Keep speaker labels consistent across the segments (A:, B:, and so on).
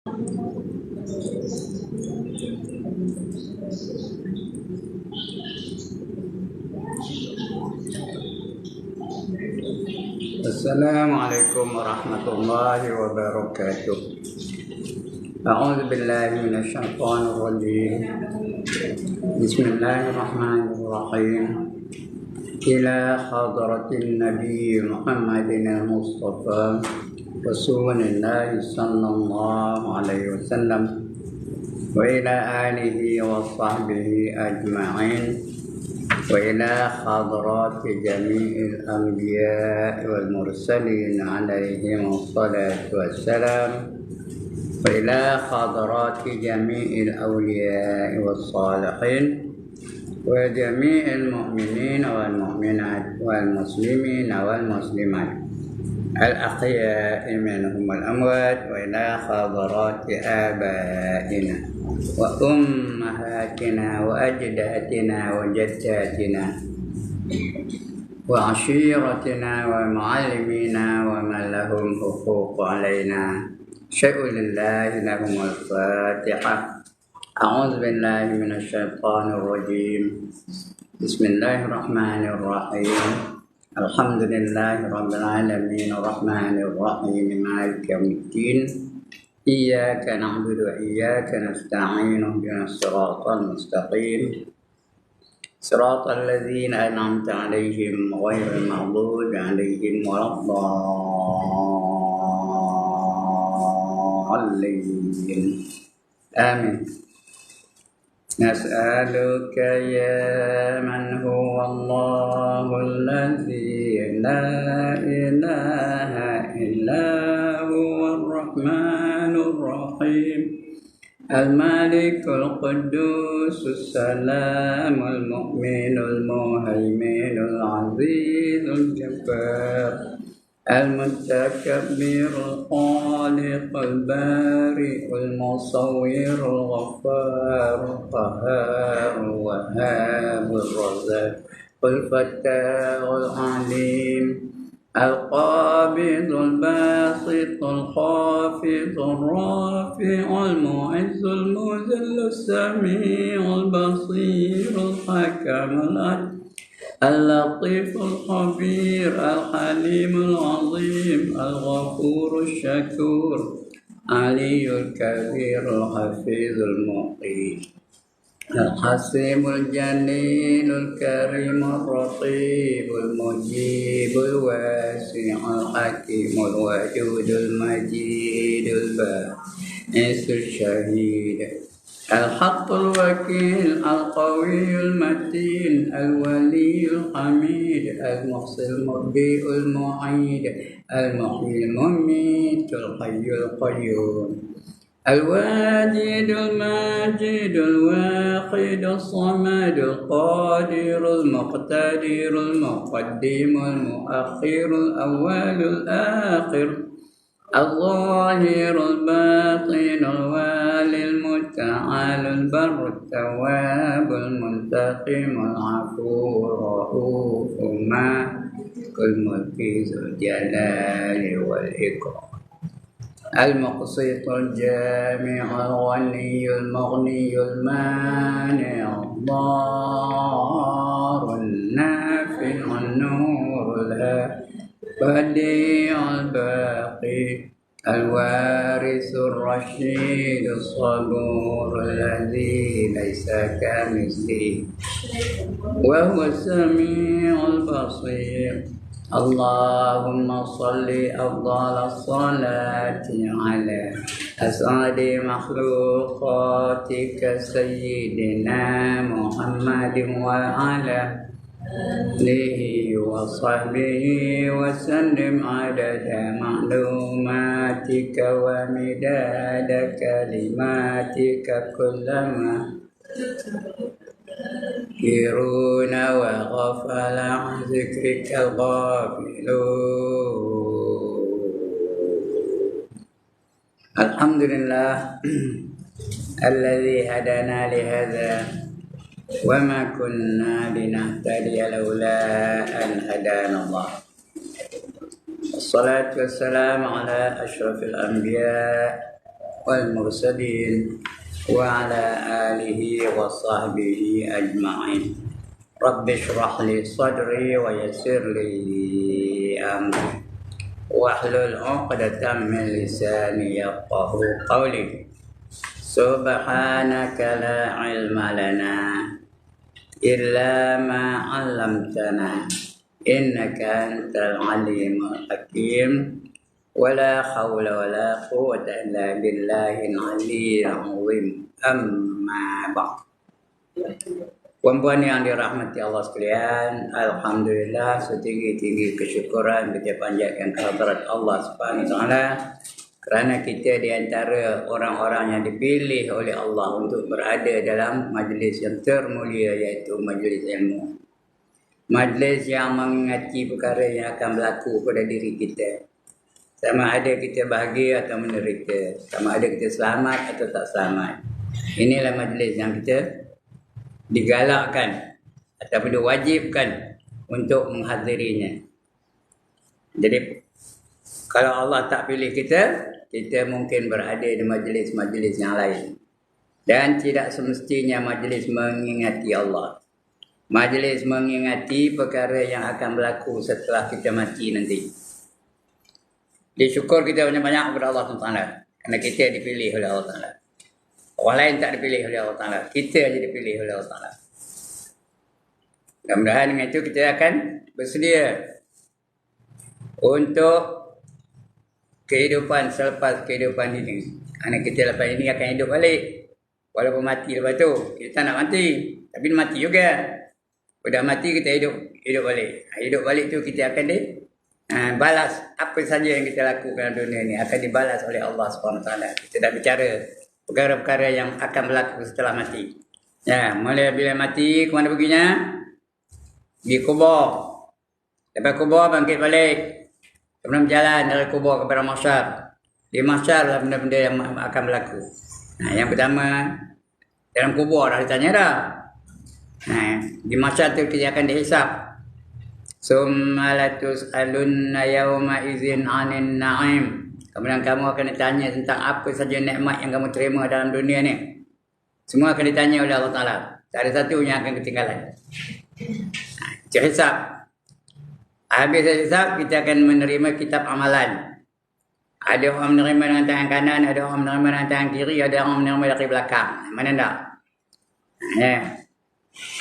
A: Assalamualaikum warahmatullahi wabarakatuh. A'udzu billahi minasyaitonir rajim. Bismillahirrahmanirrahim. Ila hadratin Nabi Muhammadin al-Mustafa Rasulullah sallallahu alaihi wasallam wa ila alihi wa sahbihi ajma'in. وإلى حضرات جميع الأنبياء والمرسلين عليهم الصلاة والسلام وإلى حضرات جميع الأولياء والصالحين وجميع المؤمنين والمؤمنات والمسلمين والمسلمات الأحياء منهم والأموات وإلى حضرات آبائنا وأمهاتنا وأجدادنا وجداتنا وعشيرتنا ومعلمينا ومن لهم حقوق علينا شيء لله لهم الفاتحة. أعوذ بالله من الشيطان الرجيم. بسم الله الرحمن الرحيم. الحمد لله رب العالمين الرحمن الرحيم مالك يوم الدين إياك نعبد وإياك نستعين اهدنا الصراط المستقيم صراط الذين أنعمت عليهم غير المغضوب عليهم ولا الضالين آمين. نسألك يا من هو الله الذي لا إله إلا هو الرحمن الرحيم الملك القدوس السلام المؤمن المهيمن العزيز الجبار المتكبر الخالق البارئ المصور الغفار القهار الوهاب الرزاق الفتاح العليم القابض الباسط الخافض الرافع المعز المذل السميع البصير الحكم العدل اللطيف الخبير الحليم العظيم الغفور الشكور علي الكبير الحفيظ المقيم الحسيب الجليل الكريم الرقيب المجيب الواسع الحكيم الودود المجيد الباعث الشهيد الحق الوكيل القوي المتين الولي الحميد المحصي المبدئ المعيد المحيي المميت الحي القيوم الواجد الماجد الواحد الصمد القادر المقتدر المقدم المؤخر الأول الآخر الظاهر الباطن الوالي المتعال البر التواب المنتقم العفو الرؤوف مالك الملك ذو الجلال والإكرام المقسط الجامع الغني المغني المانع الضار النافع النور البديع الباقي الوارث الرشيد الصبور الذي ليس كمثله وهو السميع البصير. اللهم صل أفضل الصلاة على أسعد مخلوقاتك سيدنا محمد وعلى آله وصحبه وسلم عدد معلوماتك ومداد كلماتك كلما يرون وغفل عن ذكرك الغافلون. الحمد لله الذي هدانا لهذا وما كنا لنهتدي لولا أن هدانا الله. الصلاة والسلام على أشرف الأنبياء والمرسلين وعلى آله وصحبه أجمعين. رب اشرح لي صدري ويسر لي أمري واحلل عقدة من لساني يفقه قولي. سبحانك لا علم لنا إلا ما علمتنا إنك أنت العليم الحكيم ولا حول ولا قوة إلا بالله العلي العظيم. أما بعد. Puan-puan yang dirahmati Allah sekalian, alhamdulillah setinggi-tinggi kesyukuran kita panjatkan kehadirat Allah Subhanahu wa taala kerana kita di antara orang-orang yang dipilih oleh Allah untuk berada dalam majlis yang termulia, iaitu majlis ilmu. Majlis yang mengingati perkara yang akan berlaku pada diri kita. Sama ada kita bahagia atau menderita, sama ada kita selamat atau tak selamat. Inilah majlis yang kita digalakkan ataupun diwajibkan untuk menghadirinya. Jadi kalau Allah tak pilih kita, kita mungkin berada di majlis-majlis yang lain. Dan tidak semestinya majlis mengingati Allah. Majlis mengingati perkara yang akan berlaku setelah kita mati nanti. Disyukur kita banyak-banyak kepada Allah SWT. Kerana kita dipilih oleh Allah SWT. Orang lain tak dipilih oleh Allah Ta'ala. Kita aja dipilih oleh Allah Ta'ala. Mudah-mudahan dengan itu kita akan bersedia untuk kehidupan selepas kehidupan ini. Kerana kita lepas ini akan hidup balik. Walaupun mati lepas tu. Kita tak nak mati. Tapi mati juga. Sudah mati kita hidup balik. Hidup balik tu kita akan balas apa saja yang kita lakukan dalam dunia ini. Akan dibalas oleh Allah SWT. Kita dah bicara perkara-perkara yang akan berlaku setelah mati. Ya, mulai bila mati, ke mana perginya? Di kubur. Lepas kubur, bangkit balik. Kemudian berjalan dari kubur kepada mahsyar. Di mahsyar lah benda-benda yang akan berlaku. Nah, yang pertama, dalam kubur dah ditanya dah. Nah, di mahsyar tu kita akan dihisap. Summa latus'alunna yawma izin 'anil na'im. Kemudian kamu akan ditanya tentang apa saja nikmat yang kamu terima dalam dunia ni. Semua akan ditanya oleh Allah Ta'ala. Tak ada satu yang akan ketinggalan. Itu hisab. Habis hisab, kita akan menerima kitab amalan. Ada orang menerima dengan tangan kanan, ada orang menerima dengan tangan kiri, ada orang menerima dari belakang. Mana tak? Ya.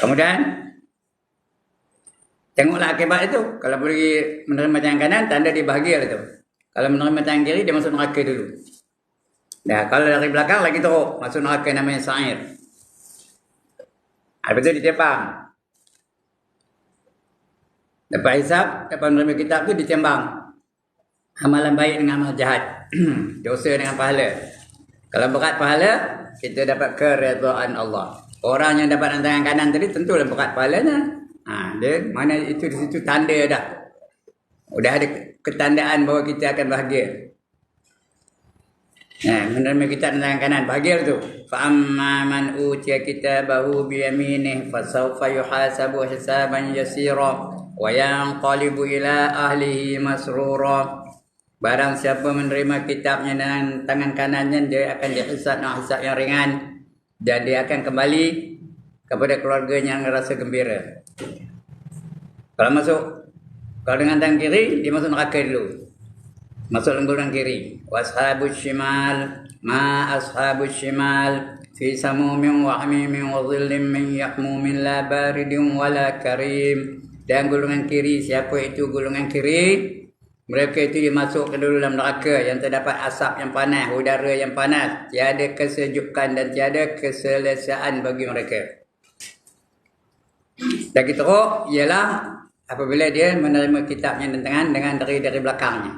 A: Kemudian, tengoklah akibat itu. Kalau pergi menerima tangan kanan, tanda dia bahagia lah tu. Kalau menerima tangan kiri, dia masuk neraka dulu. Dah, kalau dari belakang lagi teruk, masuk neraka namanya sa'ir. Lepas tu ditembang. Lepas hisab, lepas menerima kitab tu ditembang. Amalan baik dengan amal jahat. Dosa dengan pahala. Kalau berat pahala, kita dapat keredaan Allah. Orang yang dapat tangan kanan tadi tentulah berat pahalanya. Dia mana itu di situ tanda dah. Sudah ada ketandaan bahawa kita akan bahagia. Menerima kita dengan tangan kanan, bahagia tu. Fa amma man utiya kitabahu bi yaminih fa sawfa yuhasabu hisaban yasira wa yanqalibu ila ahlihi masrura. Barang siapa menerima kitabnya dengan tangan kanannya, dia akan dihisab dengan hisab yang ringan dan dia akan kembali kepada keluarganya yang rasa gembira. Kalau dengan tangan kiri, dia masuk neraka dulu. Masuk golongan kiri. Washabus shimal, ma ashabus shimal, fi samumin wa hamimin wa dhillim min yahmumin la baridin wa la karim. Dan golongan kiri, siapa itu golongan kiri? Mereka itu dimasukkan dulu dalam neraka yang terdapat asap yang panas, udara yang panas. Tiada kesejukan dan tiada keselesaan bagi mereka. Lagi teruk ialah apabila dia menerima kitabnya dengan dari belakangnya.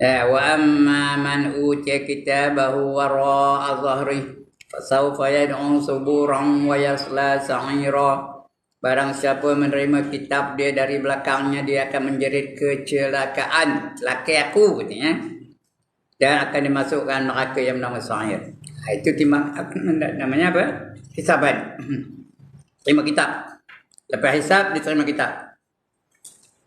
A: Wa amma man utiya kitabahu wara'a dhahrihi fasawfa yad'u suburan wa yasla sa'ira. Barang siapa menerima kitab dia dari belakangnya, dia akan menjerit kecelakaan. Celaka aku katanya. Dan akan dimasukkan neraka yang bernama sa'ir. Itu timbang namanya apa? Hisaban. Terima kitab. Lepas hisab, diterima kitab.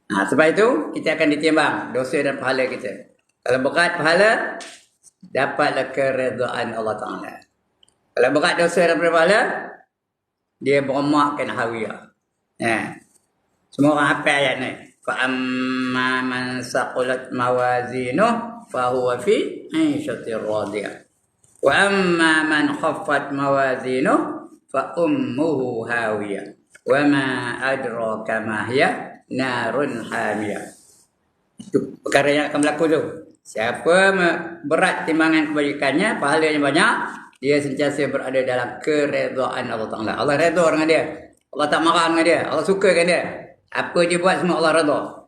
A: Sebab itu, kita akan ditimbang dosa dan pahala kita. Kalau berat pahala, dapatlah keredaan Allah Ta'ala. Kalau berat dosa daripada pahala, dia beremakkan hawiyah. Semua orang hafal ayat ni. Fa'amma man saqulat mawazinuh fahuwa fi 'ishatir radiyah. Wa amma man khaffat mawazinuh fa ummuhu hawiyah. Wa ma adraka ma hiya narun hamiyah. Itu perkara yang akan berlaku tu. Siapa berat timbangan kebajikannya, pahalanya banyak, dia sentiasa berada dalam keredaan Allah Ta'ala. Allah redha dengan dia. Allah tak marah dengan dia. Allah suka dengan dia. Apa dia buat semua Allah redha.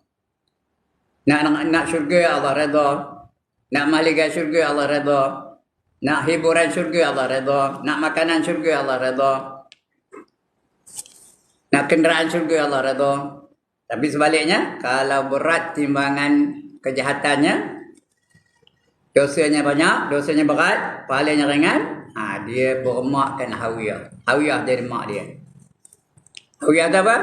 A: Nak syurga Allah redha. Nak mahligai syurga Allah redha. Nak hiburan syurga Allah redha. Nak makanan syurga Allah redha. Nak kenderaan syurga Allah redha. Tapi sebaliknya, kalau berat timbangan kejahatannya, dosanya banyak, dosanya berat, pahalanya ringan, dia beremakkan hawiyah. Hawiyah jadi mak dia. Hawiyah apa?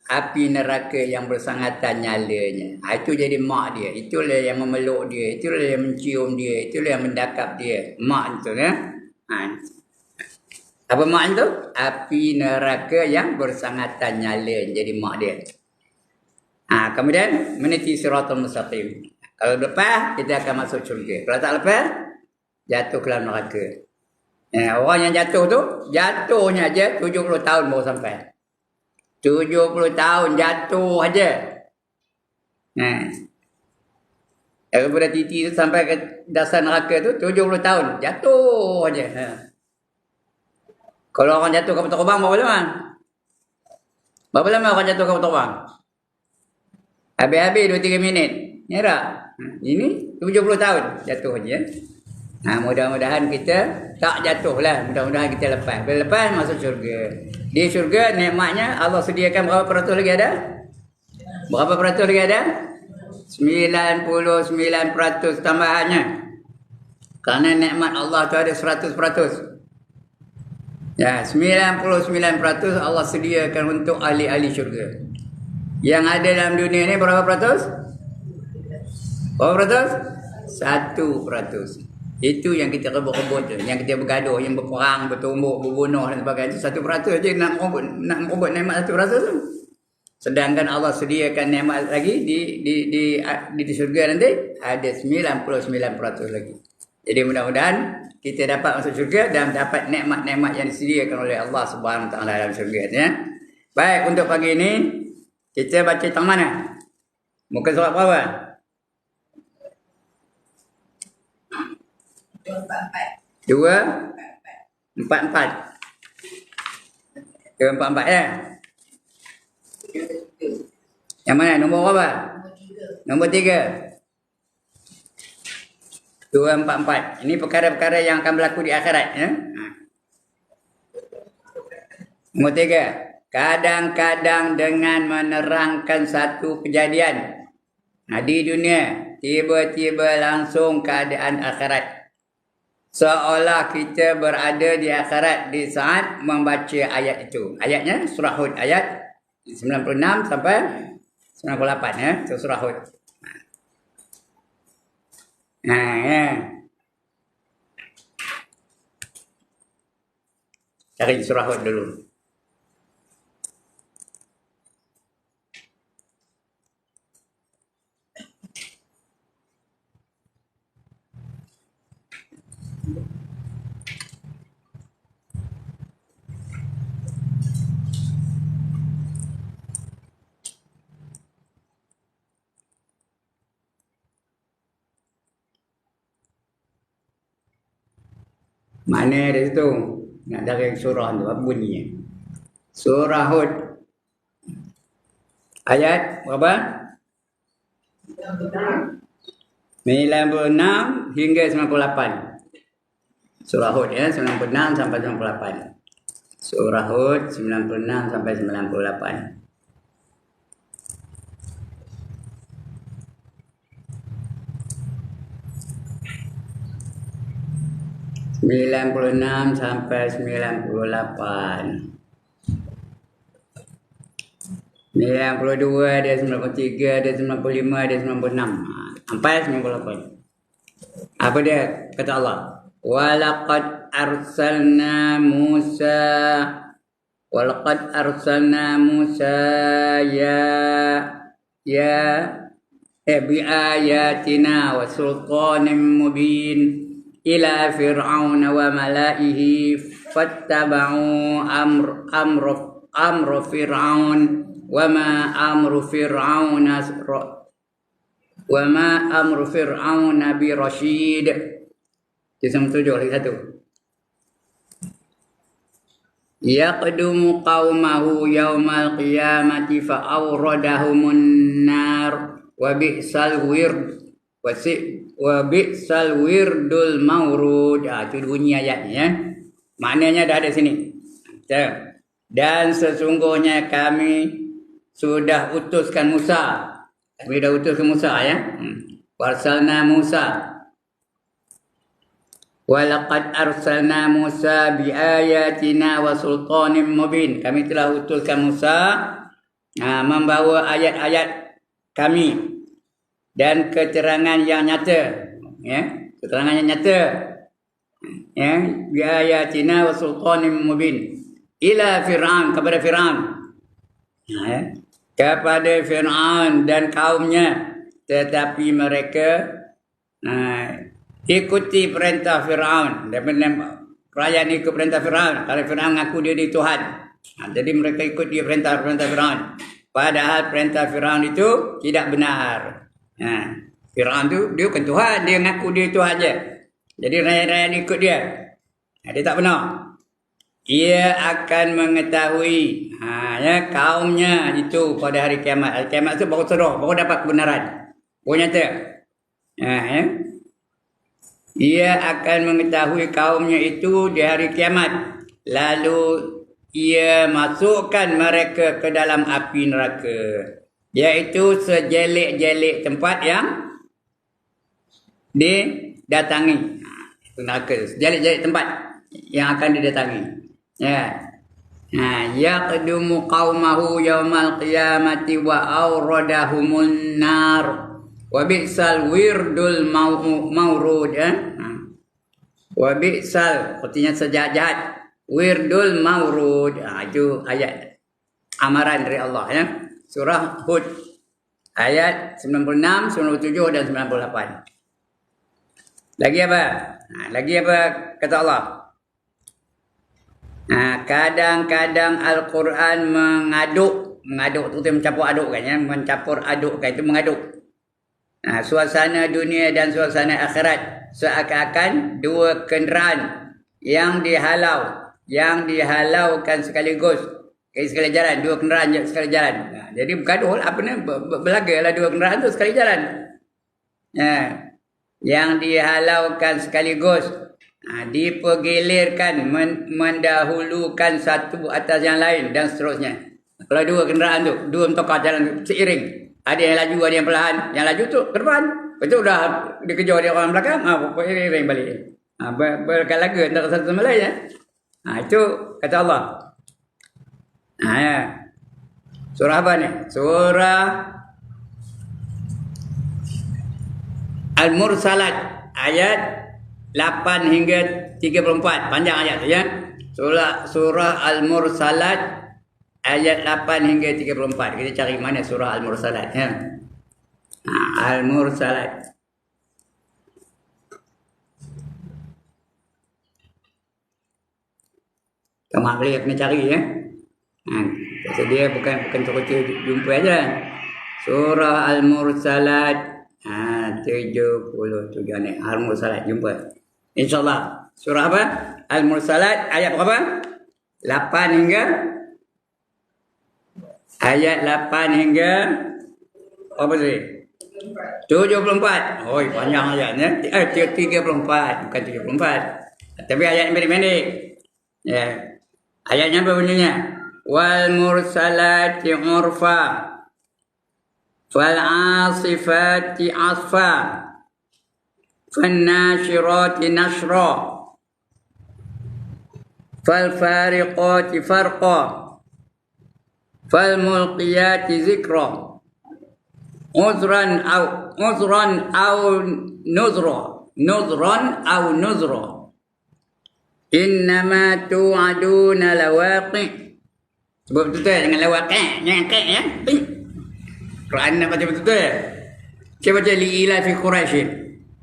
A: Api neraka yang bersangatan nyalanya. Itu jadi mak dia. Itulah yang memeluk dia. Itulah yang mencium dia. Itulah yang mendakap dia. Mak itu. Apa mak itu? Api neraka yang bersangatan nyala. Jadi mak dia. Kemudian meniti siratal mustaqim. Kalau lepas, kita akan masuk syurga. Kalau tak lepas, jatuh ke dalam neraka. Orang yang jatuh tu, jatuhnya aja 70 tahun baru sampai. 70 tahun jatuh aja. Daripada titi tu sampai ke dasar neraka tu 70 tahun jatuh aja. Kalau orang jatuh kapal terbang berapa lama? Berapa lama orang jatuh kapal terbang? Habis-habis 2-3 minit. Ya tak? Ini 70 tahun jatuh aja. Mudah-mudahan kita tak jatuh lah. Mudah-mudahan kita lepas. Bila lepas masuk syurga. Di syurga nikmatnya Allah sediakan berapa peratus lagi ada? Berapa peratus lagi ada? 99% tambahannya. Kerana nikmat Allah tu ada 100%. Ya, 99% Allah sediakan untuk ahli-ahli syurga. Yang ada dalam dunia ni berapa peratus? Berapa peratus? 1%. Itu yang kita rebut-rebut tu, yang kita bergaduh, yang berperang, bertumbuk, berbunuh dan sebagainya. Itu 1% je nak merebut nikmat 1% tu. Sedangkan Allah sediakan nikmat lagi di syurga nanti ada 99% lagi. Jadi mudah-mudahan kita dapat masuk syurga dan dapat nikmat-nikmat yang disediakan oleh Allah Subhanahu Wa Taala dalam syurga ya. Baik, untuk pagi ini kita baca tang mana? Muka surat berapa? 244 ya. Yang mana? Nombor berapa? Nombor 3. 244. Ini perkara-perkara yang akan berlaku di akhirat ya. Nombor 3. Kadang-kadang dengan menerangkan satu kejadian di dunia, tiba-tiba langsung keadaan akhirat. Seolah kita berada di akhirat di saat membaca ayat itu. Ayatnya surah Hud ayat 96 sampai 98 ya. Itu surah Hud. Ya. Cari surah Hud dulu. Mana ada situ? Nak dari surah tu, apa bunyinya? Surah Hud. Ayat berapa? 96 hingga 98. Surah Hud ya, 96 sampai 98. Surah Hud 96 sampai 98. 96 sampai 98. 92 ada 93 ada 95 ada 96. Sampai 98. Apa dia? Kata Allah. Walaqad arsalna Musa. Walaqad arsalna Musa ya biayatina wa sultanin mubin ila fir'auna wa malaihi fattaba'u amra fir'aun wa ma amru fir'auna bi rasyid. Kisah 7 lagi satu. Yaqdumu qaumahu yaumal qiyamati fa awradahumun nar wa bi'sal wirdul mawrud. Itu bunyi ayatnya. Maknanya dah ada sini. Dan sesungguhnya kami sudah utuskan Musa. Kami dah utuskan Musa ya. Warsalna Musa. Walaqad arsalna Musa biayatina wa sultanin mubin. Kami telah utuskan Musa membawa ayat-ayat kami dan keterangan yang nyata, ya, keterangan yang nyata, ya, biayatina wa sultanin mubin ila fir'aun, kepada Fir'aun, ya, kepada Fir'aun dan kaumnya, tetapi mereka ikuti perintah Fir'aun. Rakyat ikut perintah Fir'aun. Kalau Fir'aun mengaku dia Tuhan, jadi mereka ikut dia perintah Fir'aun. Padahal perintah Fir'aun itu tidak benar. Fir'aun tu dia bukan Tuhan, dia mengaku dia Tuhan je. Jadi rakyat-rakyat ikut dia. Dia tak benar. Ia akan mengetahui ya, kaumnya itu pada hari kiamat. Hari kiamat tu baru sedar, baru dapat kebenaran, baru nyata. Ya. Ia akan mengetahui kaumnya itu di hari kiamat. Lalu ia masukkan mereka ke dalam api neraka, iaitu sejelik-jelik tempat yang didatangi. Itu neraka, sejelik-jelik tempat yang akan didatangi. Ya. Yaqdumu qaumahu yaumal qiyamati wa awradahumun nar. Wa bi'sal wirdul mawrud. Wa bi'sal, artinya sejahat. Wirdul mawrud. Itu ayat amaran dari Allah ya. Surah Hud ayat 96, 97 dan 98. Lagi apa? Lagi apa kata Allah? Kadang-kadang Al-Quran mengaduk tu mencampur adukkan ya, mencampur adukkan itu mengaduk. Suasana dunia dan suasana akhirat seakan-akan dua kenderaan yang dihalaukan sekaligus sekali jalan, dua kenderaan sekali jalan. Jadi bergaduh apa ni, berlagalah dua kenderaan tu sekali jalan. Yang dihalaukan sekaligus, dipergilirkan, mendahulukan satu atas yang lain dan seterusnya. Kalau dua kenderaan tu, dua mentokar jalan seiring. Ada yang laju, ada yang perlahan. Yang laju tu ke depan. Lepas tu dah dikejar dia orang belakang. Iring balik. Berkalaga antara satu sama lain ya. Itu kata Allah. Ya. Surah apa ni? Surah Al-Mursalat ayat 8 hingga 34. Panjang ayat tu ya. Surah Al-Mursalat ayat 8 hingga 34. Kita cari mana surah Al-Mursalat ya. Al-Mursalat. Kamu boleh kena cari ya. Dia bukan terus jumpa aja. Surah Al-Mursalat 77 ni. Al-Mursalat jumpa. InsyaAllah. Surah apa? Al-Mursalat ayat berapa? 8 hingga ayat 8 hingga apa tadi? 74. Oh, panjang ayatnya. 34, bukan 74. Tapi ayat pendek-pendek. Ya. Ayatnya apa bunyinya? Wal mursalati urfa fal asifati asfa fan nashirati nashra fal fariqati farqa fal mulqiyati zikra uzran au nuzra. nuzran aw nuzra. Innama tu'aduna lawaqi. Sebut betul dengan lawaqi. Jangan kek ya. Quran nak baca betul. Saya baca li ila fi Quraisyin.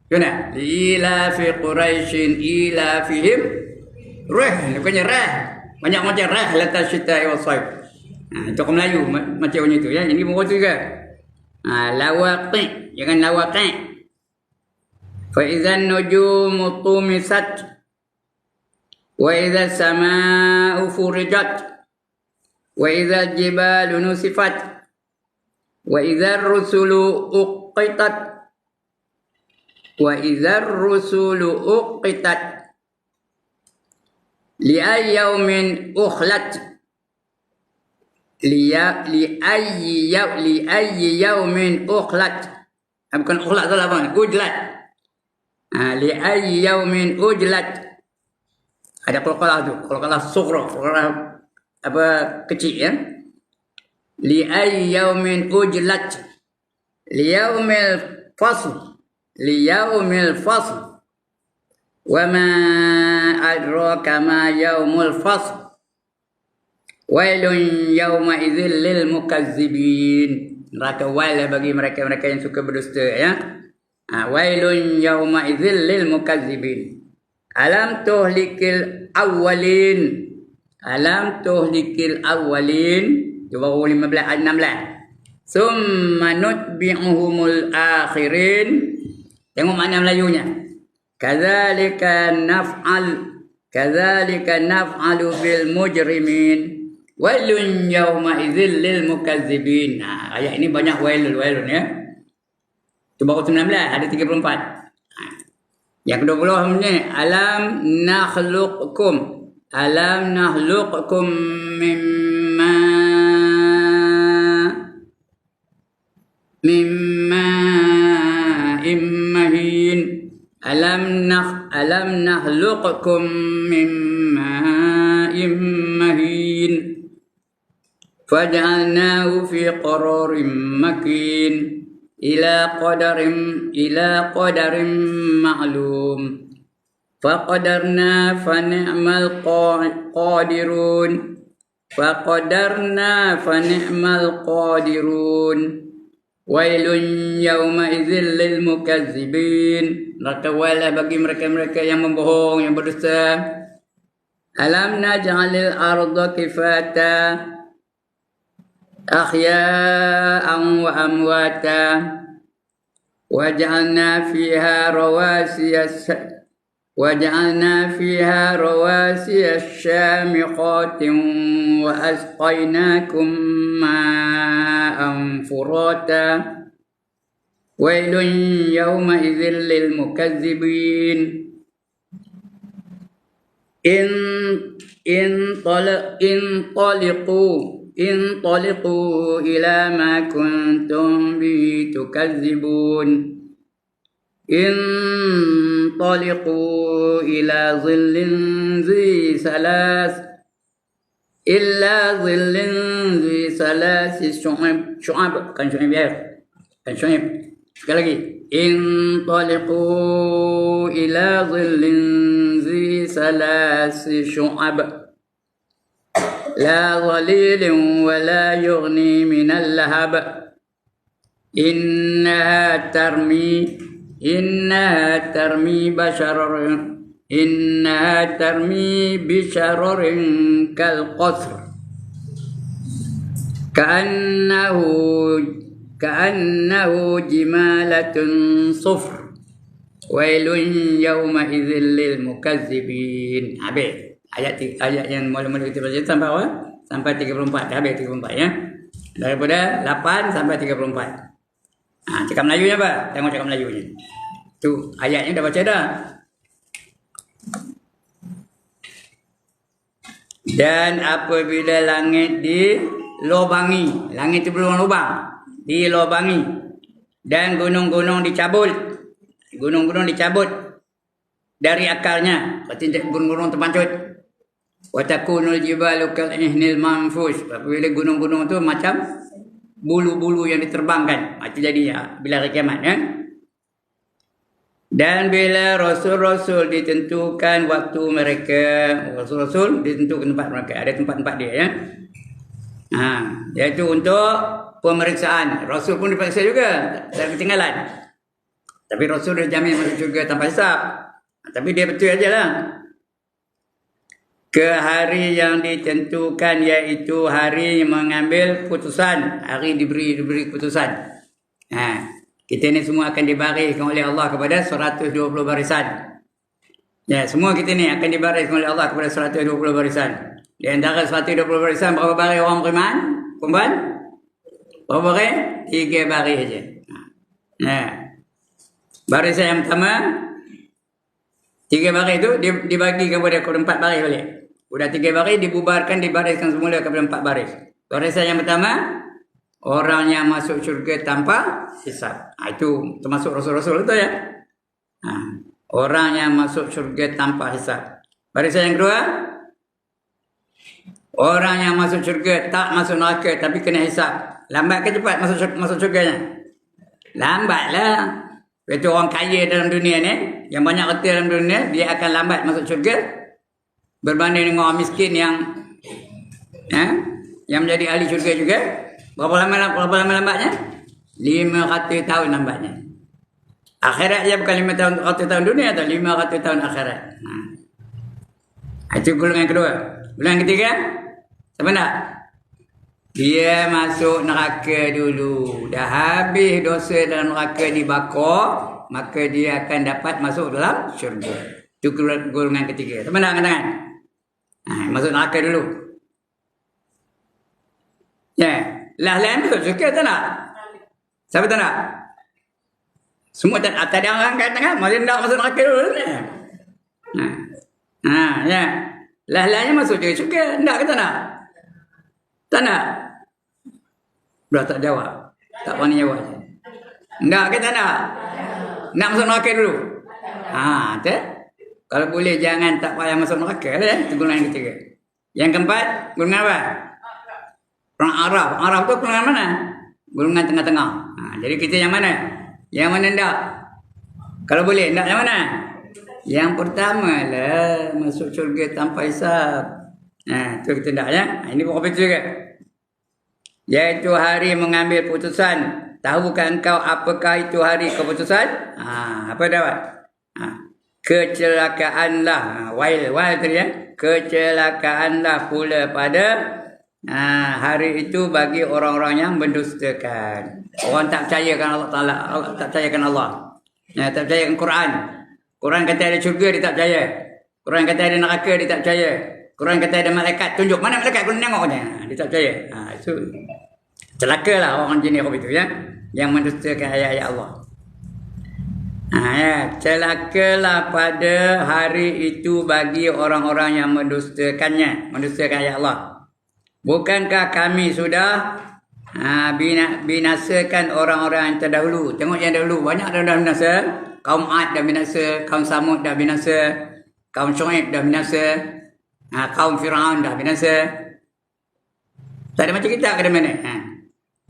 A: Gimana? Li ila fi Quraisyin ila fihim bukannya rah. Banyak macam rah latas syita'i wa saif. Itu orang Melayu macam itu ya. Ini pun betul juga. Lawaqi, jangan lawaqi. Fa idzan nujumu tumisat wa idza samaa'u furijat wa idza jibalu nusifat wa idza rusulu uqitat wa idza rusulu uqitat li ayyaumin ukhlat li ayyi yaumin ukhlat. Bukan ukhlat salah bang, ujlat. Li ayyi yaumin ujlat. Ada qalqalah tu, qalqalah sughra, qalqalah apa kecil ya. Li ayyi yaumin ujlat. Li yaumil fasl. Li yaumil fasl. Wa ma adraka ma yaumul fasl. Wailun yawma idzil lil mukazzibin. Neraka wail bagi mereka-mereka yang suka berdusta ya. Wailun yawma idzil lil mukazzibin. Alam tuhlikil awwalin. Alam tuhlikil awwalin. Coba 15 ayat 16. Summa nutbi'uhumul akhirin. Tengok makna Melayunya. Kadzalika naf'alu bil mujrimin. Wailun yawma idzil lil mukazzibin. Ayat ini banyak wailun ya. Coba 19 ada 34. Yang ke-20 ni alam nakhluqukum mimma immahin. Alam nakhluqukum mimma immahin. Faj'alnahu fi qararin makin ila qadarin ma'lum. Faqadarna fa ni'mal qadirun. Wailun yawma idzil lil mukazzibin. Neraka wailah bagi mereka-mereka yang membohong, yang berdusta. Alam naj'alil arda kifata ahya'an wa amwata waj'alna fiha rawasiya syamiqatin wa asqaynakum ma'an furata. Wailun yawma idzil lil mukazzibin. Intaliqu ila ma kuntum bi tukazzibun. Intaliqu ila zillin zi salasi syu'ab kan syu'ab ya. Kan syu'ab. Sekali lagi. Intaliqu ila zillin zi salasi syu'ab. La dhalilin wa la yughni minal lahab. Innaha tarmi bishararin kal qasr. Ka'annahu jimalatun sufr. Wailun yawma idzil lil mukazzibin. Habis. Ayat yang mula-mula kita baca sampai awal sampai 34. Habis 34 ya. Daripada 8 sampai 34. Cakap Melayunya apa? Tengok cakap Melayunya. Tu ayatnya dah baca dah. Dan apabila langit dilobangi, langit itu berlubang, dilobangi, dan gunung-gunung dicabut dari akarnya, berarti gunung-gunung terpancut. Wa takunul jibalu kal ihnil manfush. Apabila gunung-gunung tu macam bulu-bulu yang diterbangkan. Itu jadi ya bila hari kiamat ya. Dan bila Rasul-Rasul ditentukan waktu mereka, Rasul-Rasul ditentukan tempat mereka, ada tempat-tempat dia ya. Iaitu untuk pemeriksaan. Rasul pun diperiksa juga, tak ketinggalan. Tapi Rasul dah jamin masuk syurga tanpa hisap. Tapi dia betul aja lah. Ke hari yang ditentukan, iaitu hari mengambil putusan, hari diberi putusan. Kita ni semua akan dibariskan oleh Allah kepada 120 barisan. Ya, semua kita ni akan dibariskan oleh Allah kepada 120 barisan. Di antara 120 barisan, berapa baris orang beriman? Perempuan? Berapa baris? 3 baris saja. Barisan yang pertama, 3 baris itu dibagi kepada 4 baris balik. Sudah 3 baris, dibubarkan, dibariskan semula kepada 4 baris. Barisan yang pertama, orang yang masuk syurga tanpa hisab. Itu termasuk Rasul-Rasul itu ya. Orang yang masuk syurga tanpa hisab. Barisan yang kedua, orang yang masuk syurga tak masuk neraka tapi kena hisab. Lambat ke cepat masuk syurganya? Lambatlah. Itu orang kaya dalam dunia ni, yang banyak harta dalam dunia, dia akan lambat masuk syurga berbanding dengan orang miskin yang menjadi ahli syurga juga. Berapa lama lambatnya? 500 tahun lambatnya. Akhirat dia bukan 500 tahun dunia atau 500 tahun akhirat. Itu golongan kedua. Golongan ketiga, siapa nak? Dia masuk neraka dulu. Dah habis dosa dalam neraka dibakar, maka dia akan dapat masuk dalam syurga. Itu golongan ketiga. Siapa nak angkat tangan? Masuk neraka dulu. Ya. Lain masuk syurga tak nak? Siapa tak nak? Semua tak ada orang angkat tangan. Masih nak masuk neraka dulu ni. Ya. Lainnya masuk syurga. Nak ke tak nak? Tak nak? Dah tak jawab. Tak berani jawab. Nak ke tak nak? Nak masuk neraka dulu? Tak? Kalau boleh jangan tak payah masuk neraka lah. Itu golongan ketiga. Yang keempat, golongan apa? Orang Arab. Arab tu golongan mana? Golongan tengah-tengah. Jadi kita yang mana? Yang mana tak? Kalau boleh, tak yang mana? Yang pertama lah. Masuk syurga tanpa hisab. Tu kita tak ya. Ini pun betul juga. Iaitu hari mengambil putusan. Tahukah engkau apakah itu hari keputusan? Apa dapat? Kecelakaanlah. Wail tadi ya. Kecelakaanlah pula pada hari itu bagi orang-orang yang mendustakan. Orang tak percayakan Allah Ta'ala. Tak percayakan Allah. Tak percayakan Quran. Quran kata ada syurga, dia tak percaya. Quran kata ada neraka, dia tak percaya. Quran kata ada malaikat, tunjuk mana malaikat, kau tengoknya. Dia tak percaya. Itu celakalah orang jenis apa itu ya, yang mendustakan ayat-ayat Allah. Celakalah pada hari itu bagi orang-orang yang mendustakannya, mendustakan ayat Allah. Bukankah kami sudah binasakan orang-orang yang terdahulu? Tengok yang dahulu, banyak dah binasa. Kaum Ad dah binasa, kaum Samud dah binasa, kaum Syuaib dah binasa, kaum Fir'aun dah binasa. Tak ada macam kita ke mana?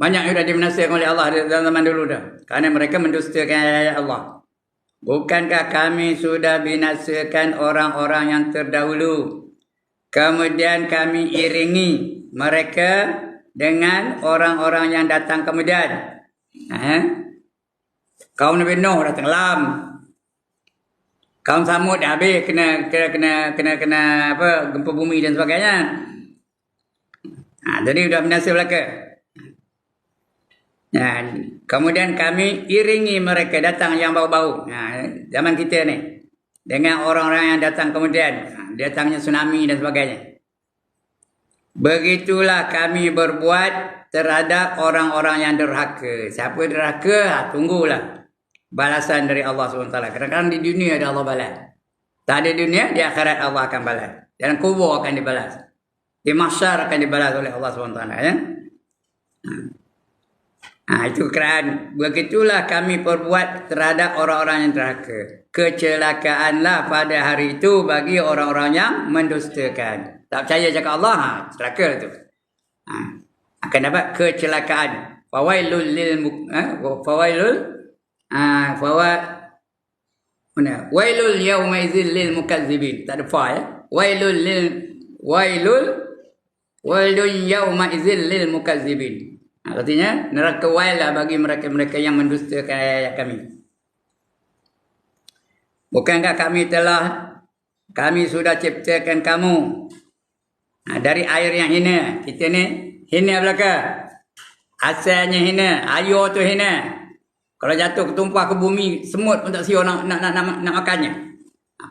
A: Banyak yang dah dibinasakan oleh Allah dalam zaman dulu dah. Kerana mereka mendustakan ayat Allah. Bukankah kami sudah binasakan orang-orang yang terdahulu? Kemudian kami iringi mereka dengan orang-orang yang datang kemudian. Kaum Nabi Nuh dah tenggelam. Kaum Samud dah habis kena apa, gempa bumi dan sebagainya. Jadi sudah binasa belaka. Kemudian kami iringi mereka datang yang bau-bau. Zaman kita ni dengan orang-orang yang datang kemudian, datangnya tsunami dan sebagainya. Begitulah kami berbuat terhadap orang-orang yang derhaka. Siapa derhaka? Tunggulah balasan dari Allah SWT. Kadang-kadang di dunia ada Allah balas. Tak ada dunia, di akhirat Allah akan balas. Dalam kubur akan dibalas. Di mahsyar akan dibalas oleh Allah SWT. Ya? Itu kerana begitulah kami perbuat terhadap orang-orang yang derhaka. Kecelakaanlah pada hari itu bagi orang-orang yang mendustakan. Tak percaya cakap Allah, celaka tu. Akan dapat kecelakaan. Fawailul Mana? Wailul yawma idzil lil mukazzibin. Tak ada fa ya. Wailun yawma idzil lil mukazzibin. Artinya neraka wail lah bagi mereka-mereka yang mendustakan ayat kami. Bukankah kami sudah ciptakan kamu dari air yang hina. Kita ni hina belaka. Asalnya hina, air tu hina. Kalau jatuh ketumpah ke bumi, semut pun tak siap nak makannya.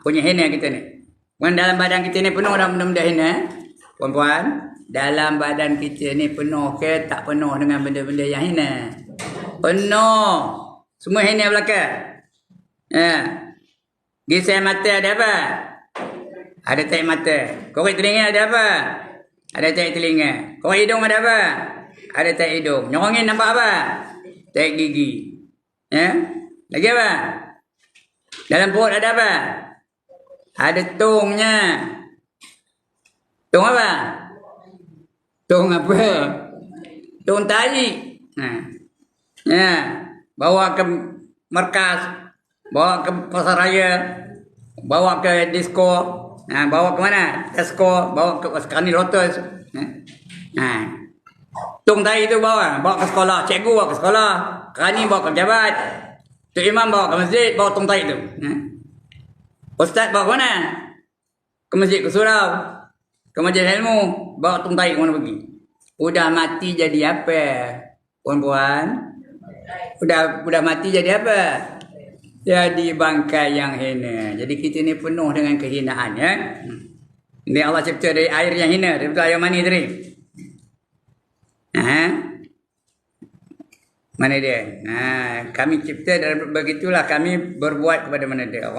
A: Punya hina kita ni. Bukan dalam badan kita ni penuh dah benda-benda hina. Puan-puan, dalam badan kita ni penuh ke tak penuh dengan benda-benda yang hina? Penuh. Semua hina belaka. Gisel mata ada apa? Ada tahi mata. Korek telinga ada apa? Ada tahi telinga. Korek hidung ada apa? Ada tahi hidung. Nyorongin nampak apa? Tahi gigi. Lagi apa? Dalam perut ada apa? Ada tungnya. Tung apa? Tung apa? Tung tahi. Bawa ke markas, bawa ke pasar raya, bawa ke disco, bawa ke mana? Tesco, bawa ke Sekarang ni Lotus. Tung tahi tu bawa ke sekolah, cikgu bawa ke sekolah, kerani bawa ke pejabat, Tok Imam bawa ke masjid, bawa tung tahi tu. Ustaz bawa ke mana? Ke masjid, ke surau, ke majlis ilmu, bawa tung tahi ke mana pergi? Udah mati jadi apa? Puan-puan, udah mati jadi apa? Jadi bangkai yang hina. Jadi kita ni penuh dengan kehinaan ya. Ini Allah cipta dari air yang hina, daripada air mani tadi. Mana dia? Kami cipta dan begitulah kami berbuat kepada mana dia.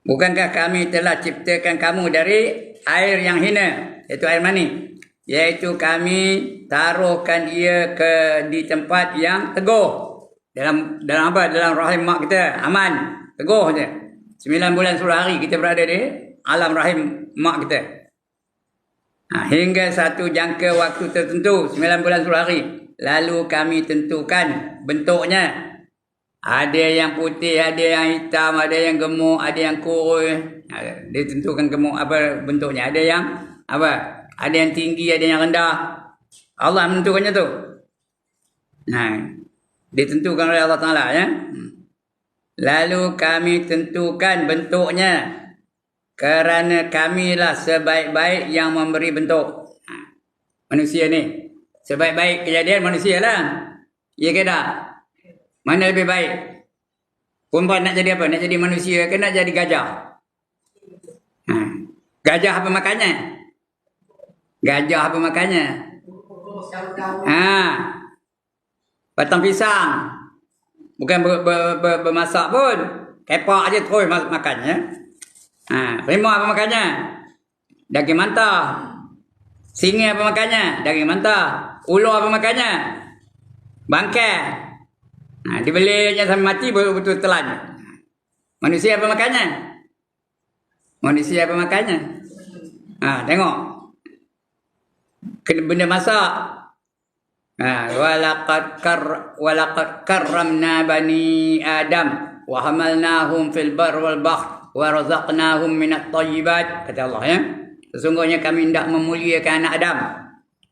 A: Bukankah kami telah ciptakan kamu dari air yang hina, iaitu air mani, iaitu kami taruhkan ia di tempat yang teguh. Dalam apa? Dalam rahim mak kita, aman, teguh je. 9 bulan 10 hari kita berada di alam rahim mak kita. Hingga satu jangka waktu tertentu, 9 bulan 10 hari. Lalu kami tentukan bentuknya. Ada yang putih, ada yang hitam, ada yang gemuk, ada yang kurus. Dia tentukan gemuk apa bentuknya. Ada yang apa? Ada yang tinggi, ada yang rendah. Allah menentukannya tu. Ditentukan oleh Allah Ta'ala ya. Lalu kami tentukan bentuknya. Kerana kamilah sebaik-baik yang memberi bentuk. Manusia ni. Sebaik-baik kejadian manusia lah. Ya ke tak? Mana lebih baik? Perempuan nak jadi apa? Nak jadi manusia ke nak jadi gajah? Gajah apa makannya? Gajah apa makannya? Batang pisang. Bukan bermasak pun. Kepak aja terus makannya. Harimau apa makannya? Daging mentah. Singa apa makannya? Daging mentah. Ular apa makannya? Bangkai. Dibelinya sampai mati betul-betul telan. Manusia apa makannya? Manusia apa makannya? Tengok. Benda masak. Walaqad karramna bani Adam wa hamalnahum fil bar wal bahr wa razaqnahum minat thayyibat. Kata Allah ya. Sesungguhnya kami hendak memuliakan anak Adam.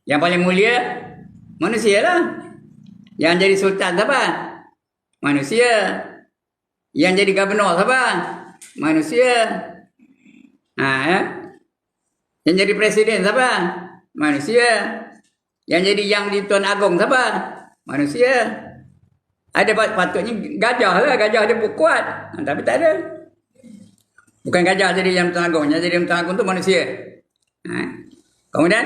A: Yang paling mulia manusia lah. Yang jadi sultan siapa? Manusia. Yang jadi gubernur siapa? Manusia. Yang jadi presiden siapa? Manusia. Yang jadi yang di Tuan Agong siapa? Manusia. Ada patutnya gajah lah. Gajah dia kuat. Tapi tak ada. Bukan gajah jadi yang Tuan Agong. Yang jadi yang Tuan Agong tu manusia. Kemudian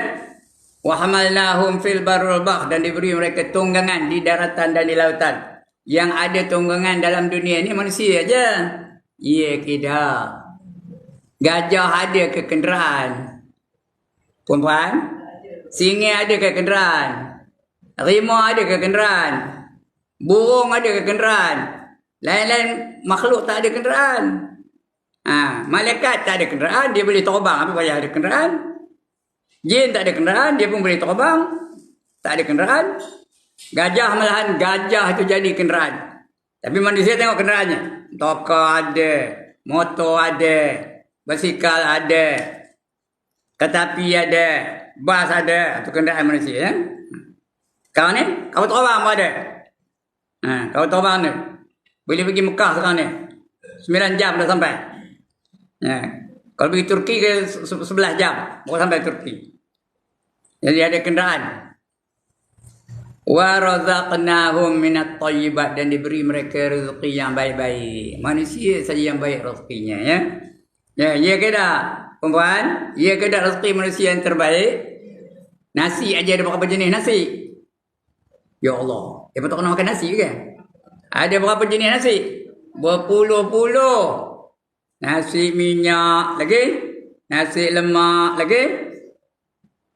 A: wa hamalnahum fil barril bahr, dan diberi mereka tunggangan di daratan dan di lautan. Yang ada tunggangan dalam dunia ni manusia aja. Ya tidak. Gajah ada ke kenderaan? Puan-puan? Singa ada ke kenderaan? Harimau ada ke kenderaan? Burung ada ke kenderaan? Lain-lain makhluk tak ada kenderaan. Malaikat tak ada kenderaan, dia boleh terbang. Apa payah ada kenderaan? Jin tak ada kenderaan, dia pun boleh terbang. Tak ada kenderaan. Gajah malahan, gajah itu jadi kenderaan. Tapi manusia tengok kenderaannya. Tokar ada, motor ada, basikal ada, kereta api ada, bas ada. Itu kenderaan manusia. Ya? Sekarang ni, kau terbang pun ada. Kau terbang ni. Boleh pergi Mekah sekarang ni. 9 jam dah sampai. Kalau pergi Turki ke 11 jam. Baru sampai Turki. Jadi ada kenderaan. Wa razaqnahum minat thayyibat, dan diberi mereka rezeki yang baik-baik. Manusia saja yang baik rezekinya, ya. Ya ke tak, perempuan? Ya ke tak rezeki manusia yang terbaik? Nasi aja ada berapa jenis nasi? Ya Allah, dia patut kena makan nasi ke? Ada berapa jenis nasi? Berpuluh-puluh. Nasi minyak lagi, nasi lemak lagi,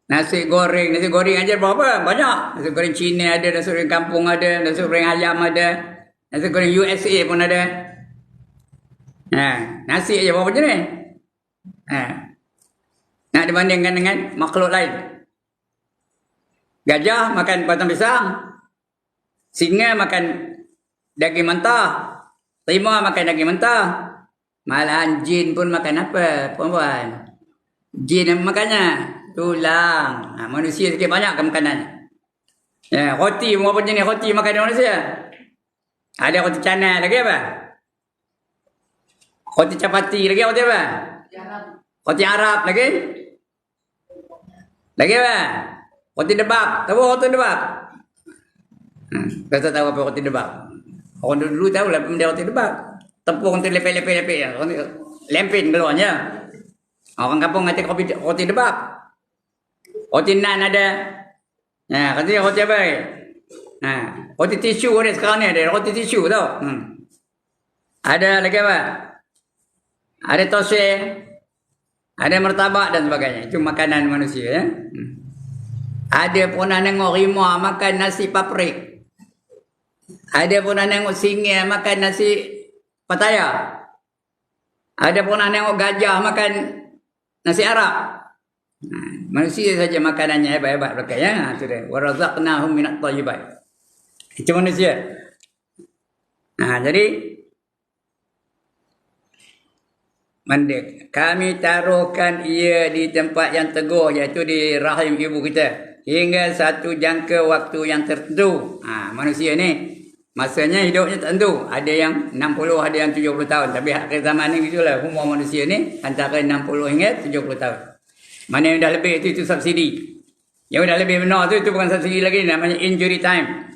A: nasi goreng aja berapa? Banyak. Nasi goreng Cina ada, nasi goreng kampung ada, nasi goreng ayam ada, nasi goreng USA pun ada. Nasi aja berapa jenis? Nak dibandingkan dengan makhluk lain. Gajah makan batang pisang, singa makan daging mentah, harimau makan daging mentah, malahan jin pun makan apa, perempuan? Jin makannya tulang. Manusia sikit banyak ke makanan. Roti berapa jenis roti makan manusia? Ada roti canai lagi apa? Roti capati lagi roti apa? Roti Arab lagi? Lagi apa? Roti debab. Tahu roti debab? Kau tak tahu apa roti debab? Orang dulu tahu lah benda roti debab. Tepung tu lepek-lepek. Lempin keluarnya. Orang kampung kata roti debab. Roti nan ada. Katanya roti apa? Roti tisu ada sekarang ni. Ada roti tisu tau. Ada lagi apa? Ada tose. Ada martabak dan sebagainya. Itu makanan manusia. Ya? Ada pernah nengok rimau makan nasi paprik. Ada pernah nengok singa makan nasi Pattaya. Ada pernah nengok gajah makan nasi Arab. Manusia saja makanannya hebat-hebat mereka, ya. Itu dia. Wa razaqnahum minat thayyibat. Itu manusia. Jadi kami taruhkan ia di tempat yang teguh, iaitu di rahim ibu kita, hingga satu jangka waktu yang tertentu. Manusia ni masanya hidupnya tertentu. Ada yang 60, ada yang 70 tahun. Tapi akhir zaman ni itulah umur manusia ni antara 60 hingga 70 tahun. Mana yang dah lebih itu subsidi. Yang dah lebih benar itu bukan subsidi lagi, namanya injury time.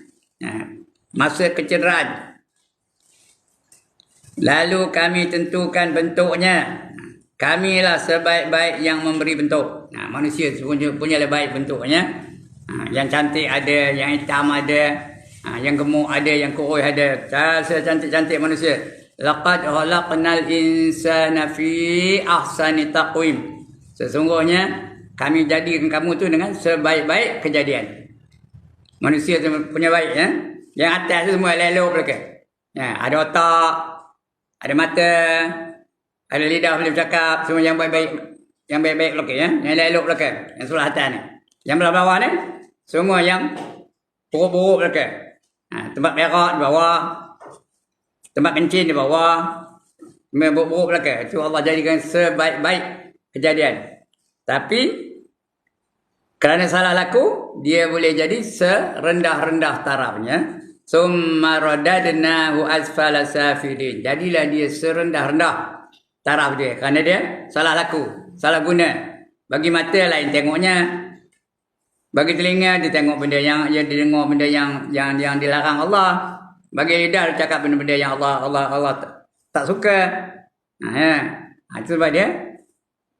A: Masa kecederaan. Lalu kami tentukan bentuknya. Kamilah sebaik-baik yang memberi bentuk. Manusia punya baik bentuknya. Yang cantik ada, yang hitam ada, yang gemuk ada, yang kurus ada. Cantik-cantik manusia. Laqad khalaqnal insana fi ahsani taqwim. Sesungguhnya kami jadikan kamu tu dengan sebaik-baik kejadian. Manusia punya baik, ya. Yang atas tu semua elok belaka. Ada otak, ada mata, ada lidah boleh bercakap, semua yang baik-baik, yang baik-baik belaka, ya. Yang elok belaka, yang sebelah atas ni. Yang belah bawah ni semua yang buruk-buruk belaka. Tempat berak di bawah, tempat kencing di bawah, semua buruk-buruk belaka. Itu Allah jadikan sebaik-baik kejadian. Tapi kerana salah laku, dia boleh jadi serendah-rendah tarafnya. Summa radadnahu asfala safilin. Jadilah dia serendah-rendah taraf dia. Kerana dia salah laku, salah guna. Bagi mata lain tengoknya, bagi telinga dia tengok benda yang dia dengar benda yang dilarang Allah. Bagi lidah dia cakap benda-benda yang Allah tak suka. Itu sebab dia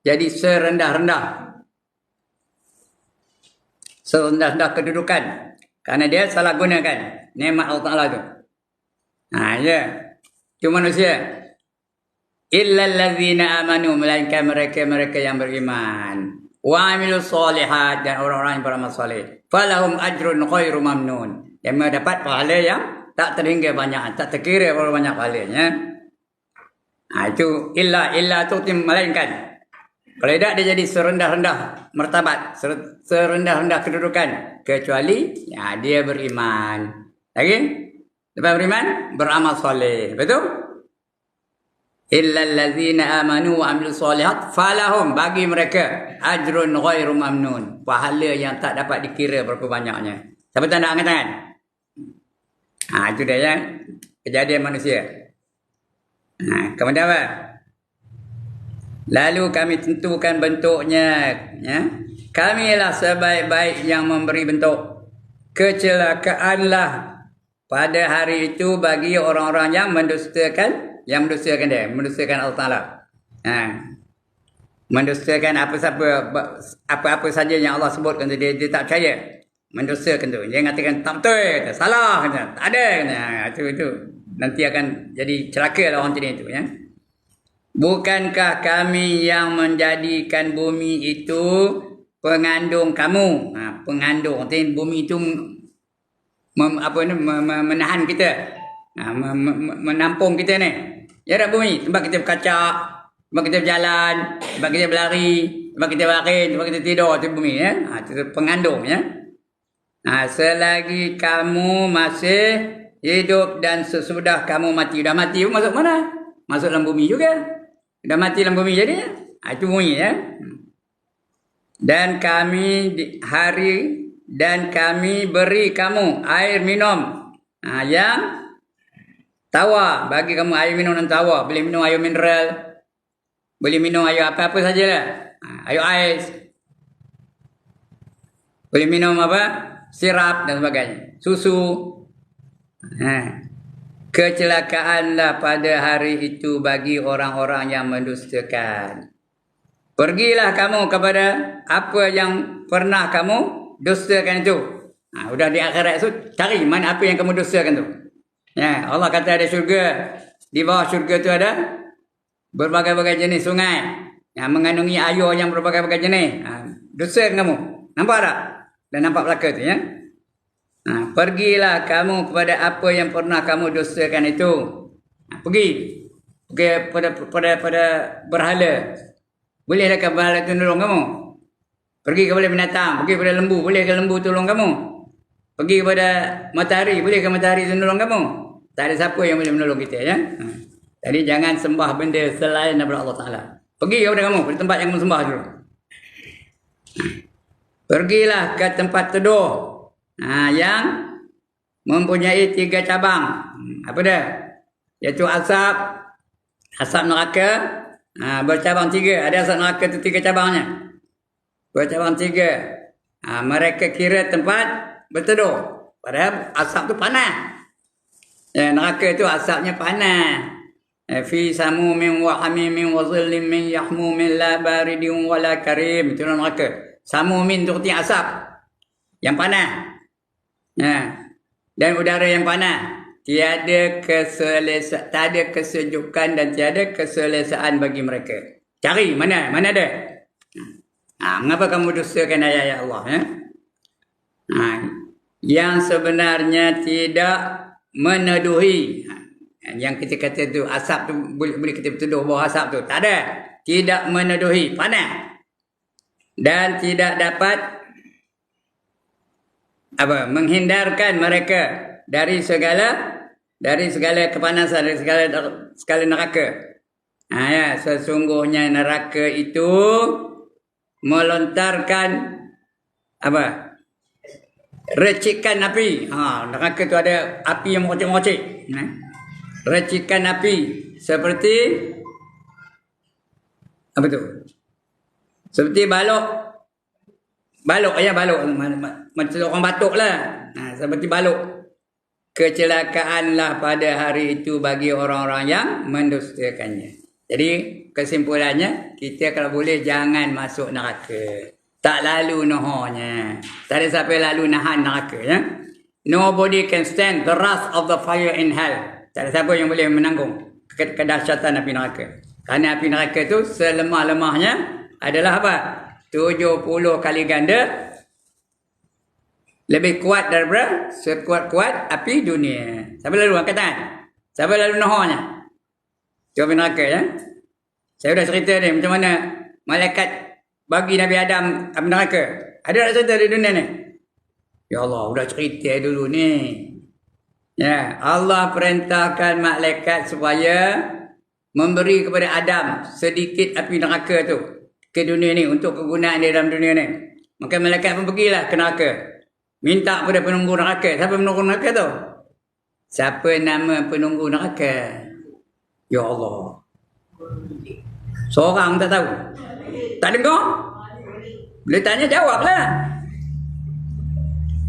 A: jadi serendah-rendah kedudukan. Kerana dia salah gunakan nikmat Allah Ta'ala tu. Ya. Itu manusia. Illa allazina amanu, melainkan mereka yang beriman. Wa amilus solihat, dan orang-orang yang beramal soleh. Falahum ajrun khairu mamnun. Yang mendapat pahala yang tak terhingga banyak, tak terkira berapa banyak pahalanya. Itu illa tu melainkan. Kalau tidak dia jadi serendah-rendah martabat, serendah-rendah kedudukan, kecuali dia beriman. Lagi Lepas beriman, beramal soleh. Betul? Illal ladzina amanu wa amilus solihat falahum, bagi mereka ajrun ghairu mamnun, pahala yang tak dapat dikira berapa banyaknya. Siapa tak nak angkat tangan? Itu dia ya, kejadian manusia. Kemudian apa? Lalu kami tentukan bentuknya, ya. Kamilah sebaik-baik yang memberi bentuk. Kecelakaanlah pada hari itu bagi orang-orang yang mendustakan dia, mendustakan Allah Ta'ala. Mendustakan apa-apa saja yang Allah sebutkan tu, dia tak percaya. Mendustakan tu. Dia mengatakan tak betul, salah, tak ada. Itu. Nanti akan jadi celaka lah orang macam itu, ya. Bukankah kami yang menjadikan bumi itu pengandung kamu? Pengandung. Artinya bumi itu menahan kita, menampung kita ni. Ya tak bumi, tempat kita berkacak, tempat kita berjalan, tempat kita berlari, tempat kita berlari, tempat kita tidur, itu bumi, ya. Itu pengandung, ya. Selagi kamu masih hidup dan sesudah kamu mati. Dah mati masuk mana? Masuk dalam bumi juga. Dah mati dalam bumi jadi. Itu bumi, ya. Dan kami beri kamu air minum yang tawar. Bagi kamu air minum yang tawar. Boleh minum air mineral, boleh minum air apa-apa sajalah. Air ais, boleh minum apa, sirap dan sebagainya, susu. Kecelakaanlah pada hari itu bagi orang-orang yang mendustakan. Pergilah kamu kepada apa yang pernah kamu dustakan itu. Udah di akhirat itu, cari mana apa yang kamu dustakan tu. Ya, Allah kata ada syurga. Di bawah syurga itu ada berbagai-bagai jenis sungai yang mengandungi air yang berbagai-bagai jenis. Dustakan kamu. Nampak tak? Dan nampak belaka tu, ya. Pergilah kamu kepada apa yang pernah kamu dustakan itu. Pergi pada berhala. Boleh adakah berhala itu tolong kamu? Pergi kepada binatang, pergi kepada lembu, boleh ke lembu tolong kamu? Pergi kepada matahari, boleh ke matahari itu tolong kamu? Tak ada siapa yang boleh menolong kita, ya. Jadi jangan sembah benda selain daripada Allah Ta'ala. Pergi kepada kamu, pada tempat yang kamu sembah dulu. Pergilah ke tempat teduh yang mempunyai 3 cabang. Apa dia? Iaitu asap neraka, bercabang 3. Ada asap neraka itu 3 cabangnya. Bercabang 3. Mereka kira tempat berteduh. Padahal asap tu panas. Neraka itu asapnya panas. Fi samumin wa hamimin wa zillim min yahmumin la baridin wa la karim. Itu neraka. Samumin itu artinya asap yang panas. Dan udara yang panas. Tiada kesejukan dan tiada keselesaan bagi mereka. Cari mana ada. Mengapa kamu dustakan ayat-ayat Allah, ya? Yang sebenarnya tidak meneduhi. Yang kita kata tu asap tu boleh kita berteduh bawah asap tu. Tak ada. Tidak meneduhi, panas. Dan tidak dapat menghindarkan mereka dari segala kepanasan, dari segala neraka. Sesungguhnya neraka itu melontarkan recikan api. Neraka itu ada api yang merocek-merocek. Recikan api seperti apa tu? Seperti balok macam orang batuk lah. Seperti balok. Kecelakaanlah pada hari itu bagi orang-orang yang mendustakannya. Jadi kesimpulannya, kita kalau boleh jangan masuk neraka. Tak lalu nahannya. Tak ada siapa lalu nahan neraka, ya. Nobody can stand the wrath of the fire in hell. Tak ada siapa yang boleh menanggung kedahsyatan api neraka. Kerana api neraka itu selemah-lemahnya adalah apa? 70 kali ganda lebih kuat daripada sekuat-kuat api dunia. Siapa lalu angkat tangan? Siapa lalu nahannya? Itu api neraka, ya. Saya dah cerita ni macam mana malaikat bagi Nabi Adam api neraka. Ada tak cerita di dunia ni? Ya Allah, dah cerita dulu ni. Ya, Allah perintahkan malaikat supaya memberi kepada Adam sedikit api neraka tu ke dunia ni untuk kegunaan dia dalam dunia ni. Maka malaikat pun pergilah ke neraka. Minta kepada penunggu neraka. Siapa penunggu neraka tu? Siapa nama penunggu neraka? Ya Allah. Seorang tak tahu. Tak dengar? Bila tanya jawablah.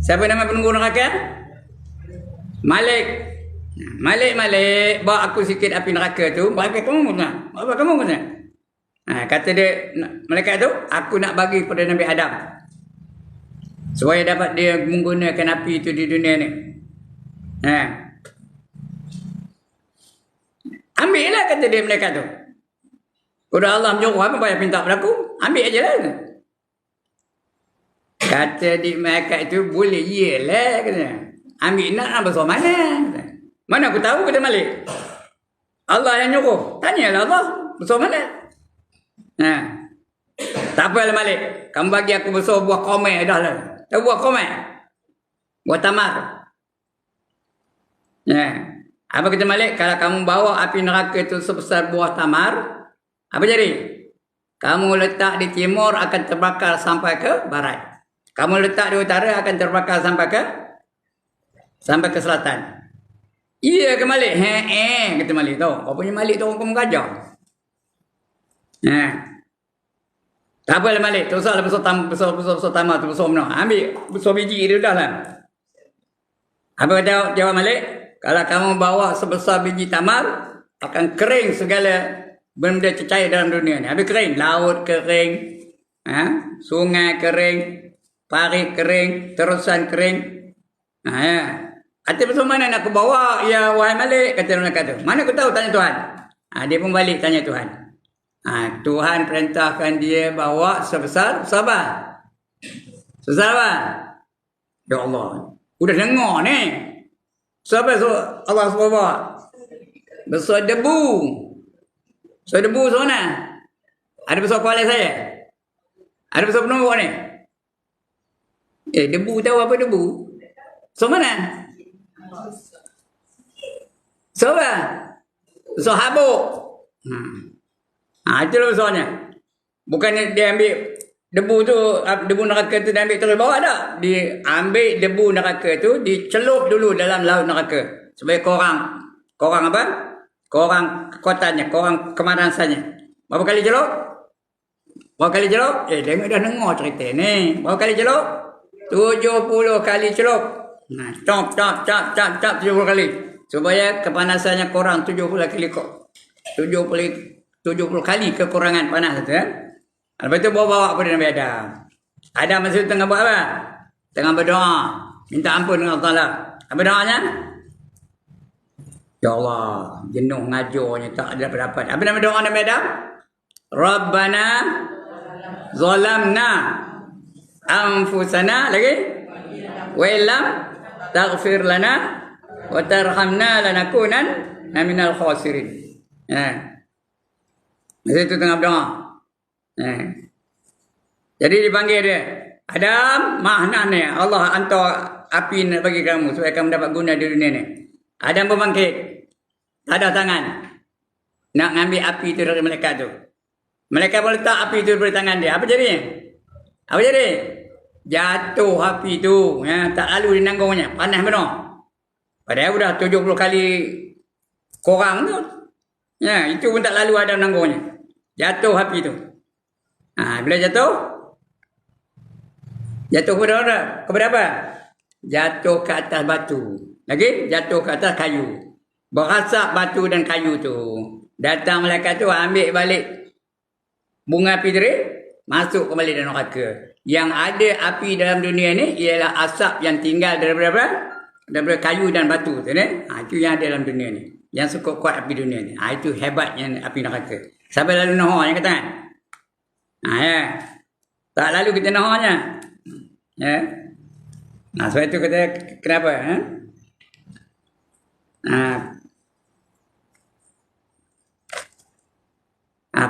A: Siapa nama penunggu neraka? Malik. Malik, bawa aku sikit api neraka tu. Bagi kamu guna. Bawa kamu guna. Kata dia, malaikat tu, aku nak bagi kepada Nabi Adam. Supaya dapat dia menggunakan api itu di dunia ni. Ambil lah, kata dia malaikat tu. Udah Allah menyuruh, apa payah minta pada aku? Ambil aja lah. Kata di malaikat itu, boleh yelah, katanya. Ambil nak besar mana? Mana aku tahu, kata Malik. Allah yang nyuruh. Tanyalah Allah, besar mana? Tak apalah Malik. Kamu bagi aku besar buah komai dah lah. Tahu buah komai? Buah tamar. Apa kata Malik? Kalau kamu bawa api neraka itu sebesar buah tamar, apa jadi? Kamu letak di timur akan terbakar sampai ke barat. Kamu letak di utara akan terbakar sampai ke selatan. Iya ke Malik? Kata Malik tu. Kau punya Malik tu orang gajah. Tak apalah Malik. Tak usahlah besar tamar tu besar mana. Ambil besar biji dia dah lah. Apa kata jawab Malik? Kalau kamu bawa sebesar biji tamar, akan kering segala benda cecair dalam dunia ni. Habis kering. Laut kering. Sungai kering. Parit kering. Terusan kering. Kata besar mana nak aku bawa? Ya wahai Malik. Kata orang kata. Mana aku tahu? Tanya Tuhan. Dia pun balik tanya Tuhan. Tuhan perintahkan dia bawa sebesar apa? Sebesar apa? Ya Allah. Udah dengar ni. Siapa Allah SWT bawa? Besar debu. Besar debu sana. Ada besar kepala saya? Ada besar penumbuk ni? Debu tahu apa debu? So mana? So apa? Besar habuk. Itulah besarnya. Bukan dia ambil debu tu, debu neraka tu dia ambil terus bawah tak? Dia ambil debu neraka tu, dicelup dulu dalam laut neraka. Supaya korang apa? Korang kekuatannya, korang kemarasannya. Berapa kali celup? Berapa kali celup? Tengok dah dengar cerita ni. Berapa kali celup? 70 kali celup. Cap 70 kali. Supaya kepanasannya korang 70 kali kekurangan panas tu. Lepas tu bawa kepada Nabi Adam. Adam masa tu tengah buat apa? Tengah berdoa. Minta ampun dengan Allah. Apa doanya? Ya Allah, jenuh ngajarnya, tak ada dapat. Apa nama doa Nabi Adam? Rabbana zalamna anfusana lagi wa illam taghfir lana wa tarhamna lanakunanna minal khasirin. Masa itu tengah berdoa. Jadi dipanggil dia, Adam, mana ni? Allah hantar api nak bagi kamu supaya kamu dapat guna di dunia ni. Adam berbangkit, tak ada tangan nak ngambil api itu dari malaikat tu. Malaikat boleh letak api itu dari tangan dia. Apa jadi? Apa jadi? Jatuh api itu, tak lalu di nanggungnya, panas benar. Padahal sudah 70 kali korang tu. Itu pun tak lalu ada nanggungnya. Jatuh api itu. Bila jatuh? Jatuh kepada apa? Jatuh ke atas batu. Lagi? Jatuh ke atas kayu. Berasap batu dan kayu tu. Datang malaikat tu ambil balik bunga api tadi, masuk kembali dalam neraka. Yang ada api dalam dunia ni ialah asap yang tinggal daripada kayu dan batu tu ni. Itu yang ada dalam dunia ni. Yang cukup kuat api dunia ni. Itu hebatnya api neraka. Sampai lalu nahar yang kata kan? Tak lalu kita naharnya. Sebab itu kata kenapa?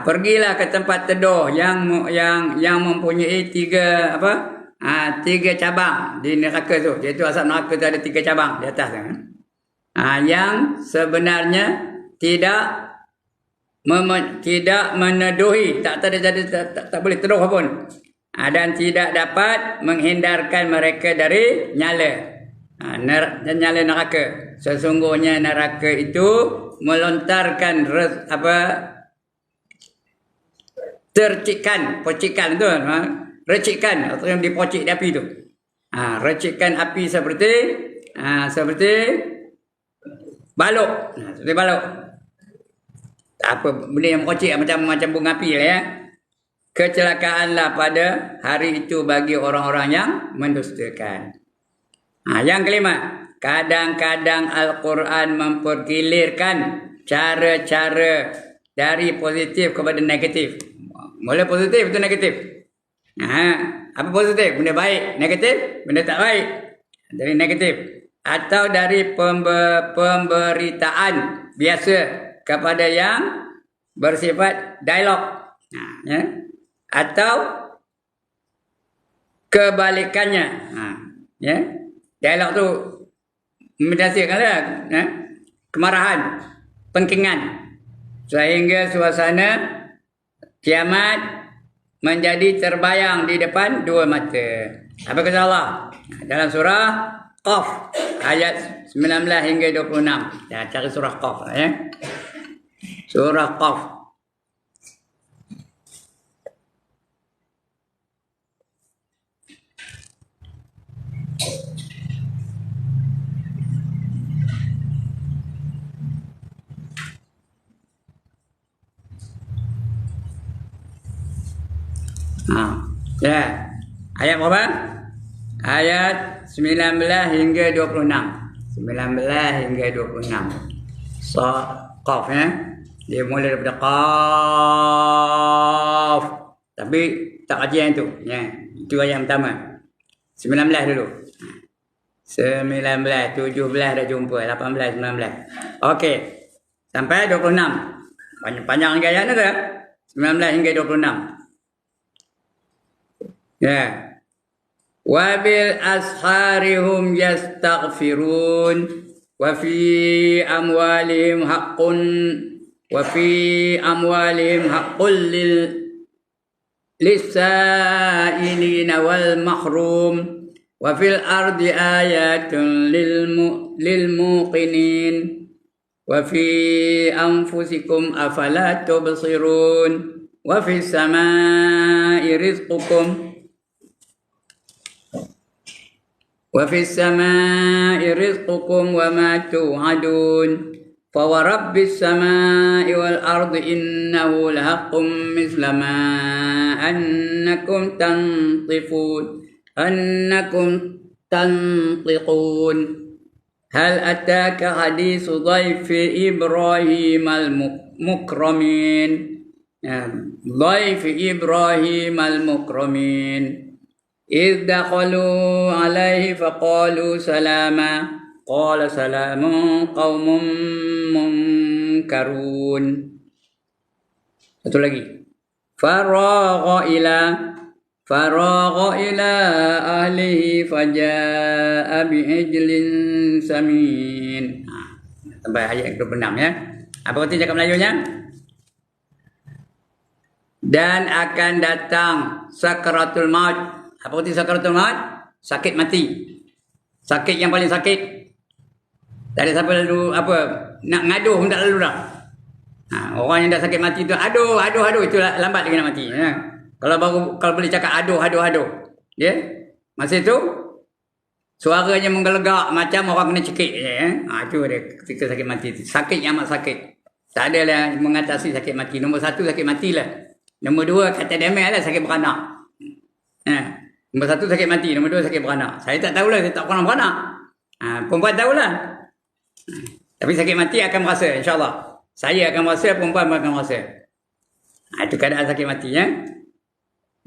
A: Pergilah ke tempat teduh yang mempunyai tiga cabang di neraka tu. Iaitu asap neraka tu ada 3 cabang di atas tu. yang sebenarnya tidak meneduhi, tak boleh teduh pun, dan tidak dapat menghindarkan mereka dari nyala dan nyala neraka. Sesungguhnya neraka itu melontarkan pocikan tu, recikan atau yang dipocik di api tu. Recikan api seperti balok. Seperti balok. Apa benda yang pocik macam bunga api lah ya. Kecelakaanlah pada hari itu bagi orang-orang yang mendustakan. Yang kelima, kadang-kadang Al-Quran mempergilirkan cara-cara dari positif kepada negatif. Mula positif itu negatif. Apa positif? Benda baik. Negatif? Benda tak baik. Dari negatif. Atau dari pemberitaan biasa kepada yang bersifat dialog. Ya. Atau kebalikannya. Ya. Dialog tu menghasilkan kemarahan, pengkingan, sehingga suasana kiamat menjadi terbayang di depan dua mata. Apa kata Allah dalam surah Qaf ayat 19 hingga 26. Cari surah Qaf ya. Surah Qaf. Ya. Ayat berapa? Ayat 19 hingga 26. 19 hingga 26. Qaf ya. Dia mula daripada Qaf. Tapi tak kaji yang tu. Ya. Itu ayat pertama. 19 dulu. 19, 17 dah jumpa. 18, 19. Okey. Sampai 26. Panjang lagi ayat ni tu. 19 hingga 26. Ya. Wabil asharihum yastaghfirun wa fi amwalihim haqqul lis-sa'ilina wal mahrum wa fil ardi ayatun lil muqinin wa fi anfusikum afala tubsirun wa fis samai rizqukum وفي السماء رزقكم وما توعدون فورب السماء والأرض إنه لحق مثل ما أنكم تنطقون هل أتاك حديث ضيف إبراهيم المكرمين ضيف إبراهيم المكرمين إذ دخلوا عليه فقالوا سلاما قال سلام قوم منكرون. Satu lagi. Faragha ila ahlihi faja'a bi'ijlin samin. Sampai ayat 26 ya. Apa kata cakap Melayunya? Dan akan datang sakaratul maut. Apa arti sakaratul maut? Sakit mati. Sakit yang paling sakit. Tak ada siapa lalu nak ngaduh pun tak lalu dah. Orang yang dah sakit mati tu aduh itu lambat dia nak mati. Kalau boleh cakap aduh. Ya. Masa itu suaranya menggelegak macam orang kena cekik je itu dia ketika sakit mati tu. Sakit yang amat sakit. Tak adalah mengatasi sakit mati. Nombor 1 sakit matilah. Nombor 2 kata damai lah sakit beranak. Nombor 1 sakit mati, nombor 2 sakit beranak. Saya tak tahulah, saya tak pernah beranak. Perempuan tahulah. Tapi sakit mati akan merasa, insyaAllah. Saya akan merasa, perempuan akan merasa. Itu keadaan sakit mati ya.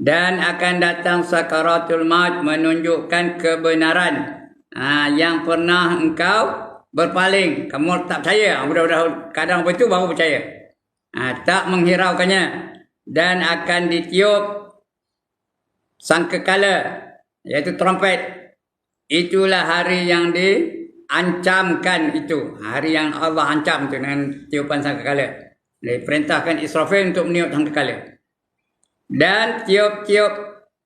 A: Dan akan datang sakaratul maut menunjukkan kebenaran yang pernah engkau berpaling. Kamu tak percaya, mudah-mudahan kadang begitu baru percaya. Tak menghiraukannya. Dan akan ditiup sangkakala, iaitu trompet. Itulah hari yang ancamkan itu. Hari yang Allah ancam tu dengan tiupan sangkakala. Diperintahkan Israfil untuk meniup sangkakala. Dan tiup-tiup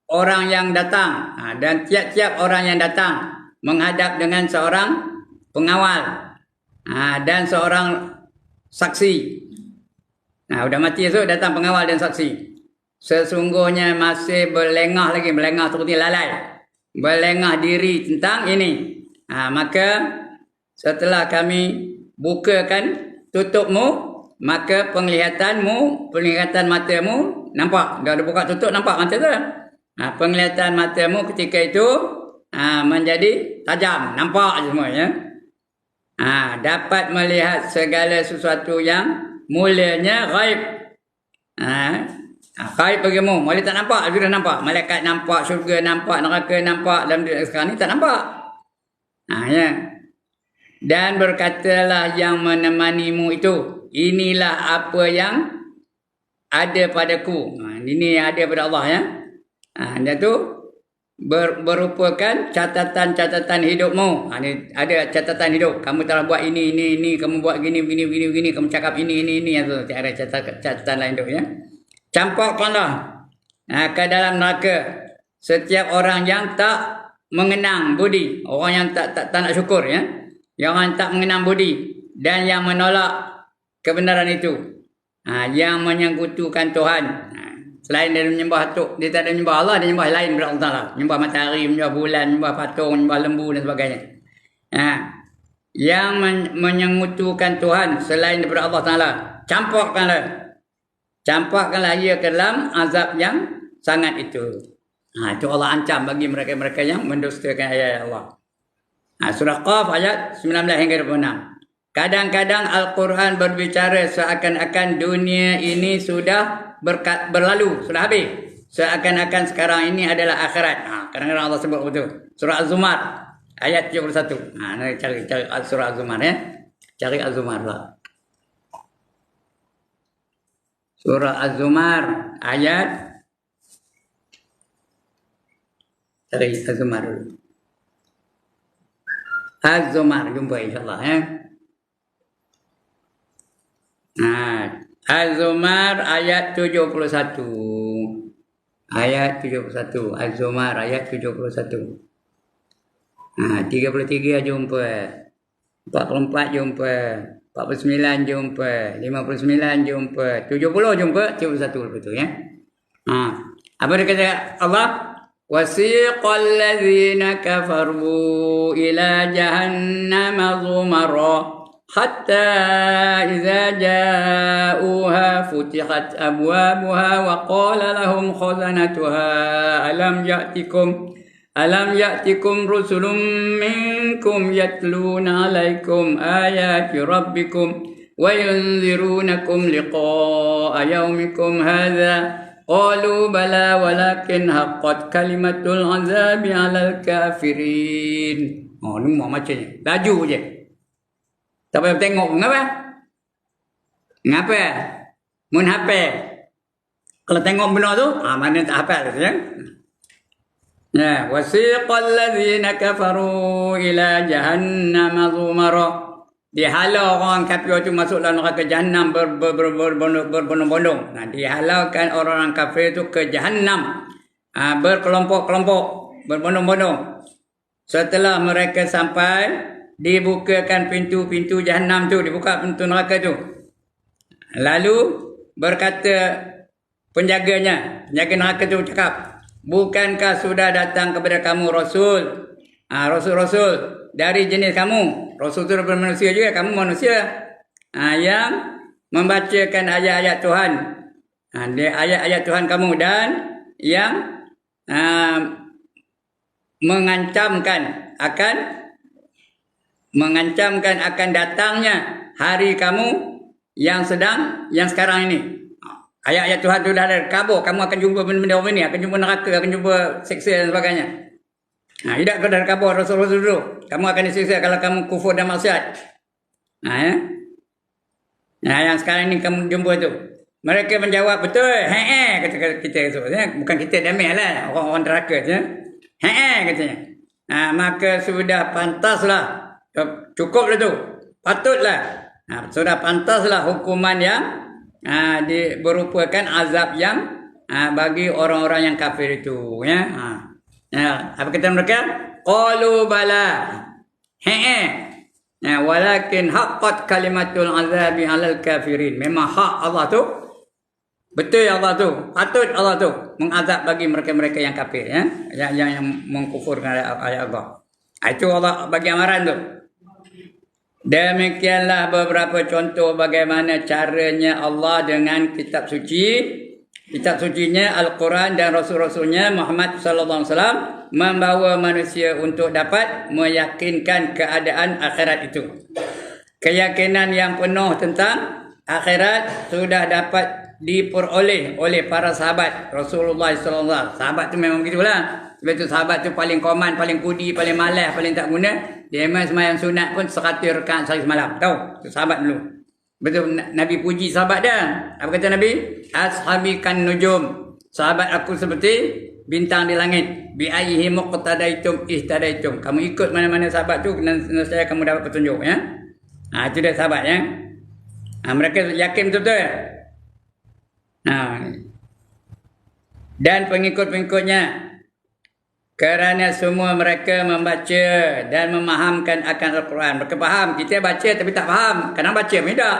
A: orang yang datang. Dan tiap-tiap orang yang datang menghadap dengan seorang pengawal. Dan seorang saksi. Udah mati esok datang pengawal dan saksi. Sesungguhnya masih berlengah lagi. Berlengah seperti lalai. Berlengah diri tentang ini. Maka setelah kami bukakan tutupmu, maka penglihatan matamu nampak. Dah buka tutup nampak mata tu. Penglihatan matamu ketika itu menjadi tajam, nampak semua ya. Dapat melihat segala sesuatu yang mulanya ghaib. Ghaib bagimu, mulai tak nampak, sudah nampak. Malaikat nampak, syurga nampak, neraka nampak, dalam dunia sekarang ni tak nampak. Ya. Dan berkatalah yang menemanimu itu, inilah apa yang ada padaku. Ini yang ada pada Allah ya. Dia tu berupakan catatan hidupmu. Ini ada catatan hidup. Kamu telah buat ini, kamu buat gini, kamu cakap ini. Itu ada catatan lain hidup ya. Campakkanlah ke dalam neraka setiap orang yang tak mengenang budi, orang yang tak nak syukur ya. Yang tak mengenang budi dan yang menolak kebenaran itu. Yang menyekutukan Tuhan. Selain dia menyembah tu, dia tak ada menyembah Allah, dia menyembah lain daripada Allah Taala. Menyembah matahari, menyembah bulan, menyembah patung, menyembah lembu dan sebagainya. Yang menyekutukan Tuhan selain daripada Allah Taala, campakkanlah ia ke dalam azab yang sangat itu. Itu Allah ancam bagi mereka-mereka yang mendustakan ayat Allah. Surah Qaf ayat 19 hingga 26. Kadang-kadang Al-Quran berbicara seakan-akan dunia ini sudah berlalu, sudah habis. Seakan-akan sekarang ini adalah akhirat. Kadang-kadang Allah sebut betul. Surah Az-Zumar ayat 71. Cari surah Az-Zumar ya. Cari Az-Zumar lah. Surah Az-Zumar ayat, cari Az-Zumar dulu. Az-Zumar jumpa insyaAllah ya. Az-Zumar ayat 71. Ayat 71. Az-Zumar ayat 71. 33 jumpa. 44 jumpa. 49 jumpa. 59 jumpa. 70 jumpa. 71 betul ya. Apa dia kata Allah? وَسِيقَ الَّذِينَ كَفَرُوا إِلَى جَهَنَّمَ زُمَرًا حَتَّى إِذَا جَاءُوهَا فُتِحَتْ أَبْوَابُهَا وَقَالَ لَهُمْ خَزَنَتُهَا أَلَمْ يَأْتِكُمْ رُسُلٌ مِّنكُمْ يَتْلُونَ عَلَيْكُمْ آيَاتِ رَبِّكُمْ وَيُنذِرُونَكُمْ لِقَاءَ يَوْمِكُمْ هَذَا Qalu bala walakin haqqat kalimatul azabi 'alal kafirin. Ni macamnya. Laju je. Tak payah tengok ngapa? Ngapa? Mun hafal. Kalau tengok benda tu, mana tak hafal tu ya. Wasiqal ladzina kafaru ila jahannam zumara. Dihalau orang kafir itu masuk dalam neraka Jahannam berbondong-bondong. Dihalaukan orang kafir itu ke Jahannam berkelompok-kelompok, berbondong-bondong. Setelah mereka sampai, dibukakan pintu-pintu Jahannam tu, dibuka pintu neraka tu. Lalu berkata penjaga neraka tu cakap, bukankah sudah datang kepada kamu Rasul? Rasul-Rasul dari jenis kamu. Rasul itu daripada manusia juga, kamu manusia. Yang membacakan ayat-ayat Tuhan. Ayat-ayat Tuhan kamu dan yang mengancamkan akan datangnya hari kamu yang sekarang ini. Ayat-ayat Tuhan itu dah ada kabur, kamu akan jumpa benda-benda ini, akan jumpa neraka, akan jumpa seksa dan sebagainya. Tidak kau dah kabur Rasul-Rasul dulu. Kamu akan disiksa kalau kamu kufur dan maksiat. Yang sekarang ini kamu jumpa tu. Mereka menjawab betul. Kata kita tu. Bukan kita damai lah. Orang-orang neraka tu. Katanya. Maka sudah pantaslah Cukuplah tu. Patutlah. Sudah pantaslah hukuman yang berupakan azab yang bagi orang-orang yang kafir itu. Ya. Apa kata mereka? Qalu bala. Walakin haqqat kalimatul azabi 'alal kafirin. Memang hak Allah tu, betul Allah tu, patut Allah tu mengazab bagi mereka-mereka yang kafir, ya, yang mengkufurkan ayat Allah. Itu Allah bagi amaran tu. Demikianlah beberapa contoh bagaimana caranya Allah dengan kitab suci. Kitab sucinya Al-Quran dan Rasul-Rasulnya Muhammad sallallahu alaihi wasallam membawa manusia untuk dapat meyakinkan keadaan akhirat itu. Keyakinan yang penuh tentang akhirat sudah dapat diperoleh oleh para sahabat Rasulullah sallallahu alaihi wasallam. Sahabat tu memang begitulah. Sebab tu sahabat tu paling koman, paling kudi, paling malas, paling tak guna. Dia memang sembahyang sunat pun 100 rakaat sehari semalam. Tahu? Tu sahabat dulu. Betul, Nabi puji sahabat dia. Apa kata Nabi? Ashabi kan nujum. Sahabat aku seperti bintang di langit. Bi ayyihi muqtadaitum ihtadaitum. Kamu ikut mana-mana sahabat tu, nescaya kamu dapat petunjuk, ya. Itu dia sahabat, ya. Mereka yakin betul-betul. Dan pengikut-pengikutnya, kerana semua mereka membaca dan memahamkan akan Al-Quran. Mereka faham. Kita baca tapi tak faham. Kadang baca pun tidak.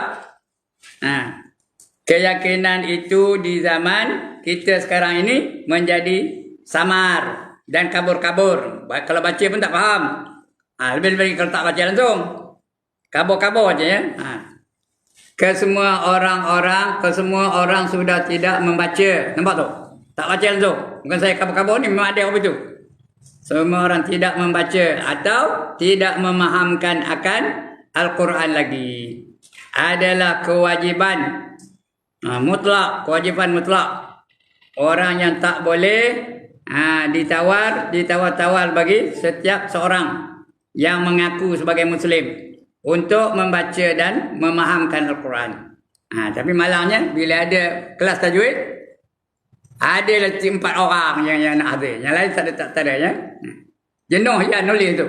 A: Keyakinan itu di zaman kita sekarang ini menjadi samar dan kabur-kabur. Kalau baca pun tak faham. Lebih-lebih kalau tak baca langsung. Kabur-kabur aja, ya. Kesemua orang sudah tidak membaca. Nampak tu? Tak baca langsung. Bukan saya kabur-kabur ni, memang ada apa itu. Semua orang tidak membaca atau tidak memahamkan akan Al-Quran lagi. Adalah kewajiban mutlak, kewajiban mutlak. Orang yang tak boleh ditawar-tawar bagi setiap seorang yang mengaku sebagai Muslim untuk membaca dan memahamkan Al-Quran. Tapi malangnya bila ada kelas tajwid, ada lagi 4 orang yang nak hadir. Yang lain tak ada, ya. Jenuh ya nulis tu.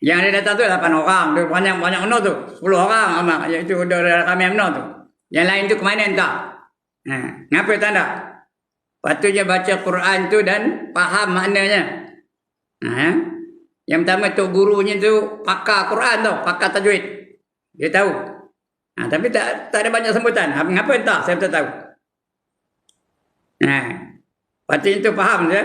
A: Yang ada datang tu 8 orang. Tu banyak mana tu? 10 orang amak. Iaitu dah kami mana tu. Yang lain tu ke mana entah. Ngapa tak ada? Patutnya baca Quran tu dan faham maknanya. Yang pertama tu gurunya tu pakar Quran tu, pakar tajwid. Dia tahu. Tapi tak ada banyak sambutan. Ngapa entah? Saya tak tahu. Patutnya itu faham ya,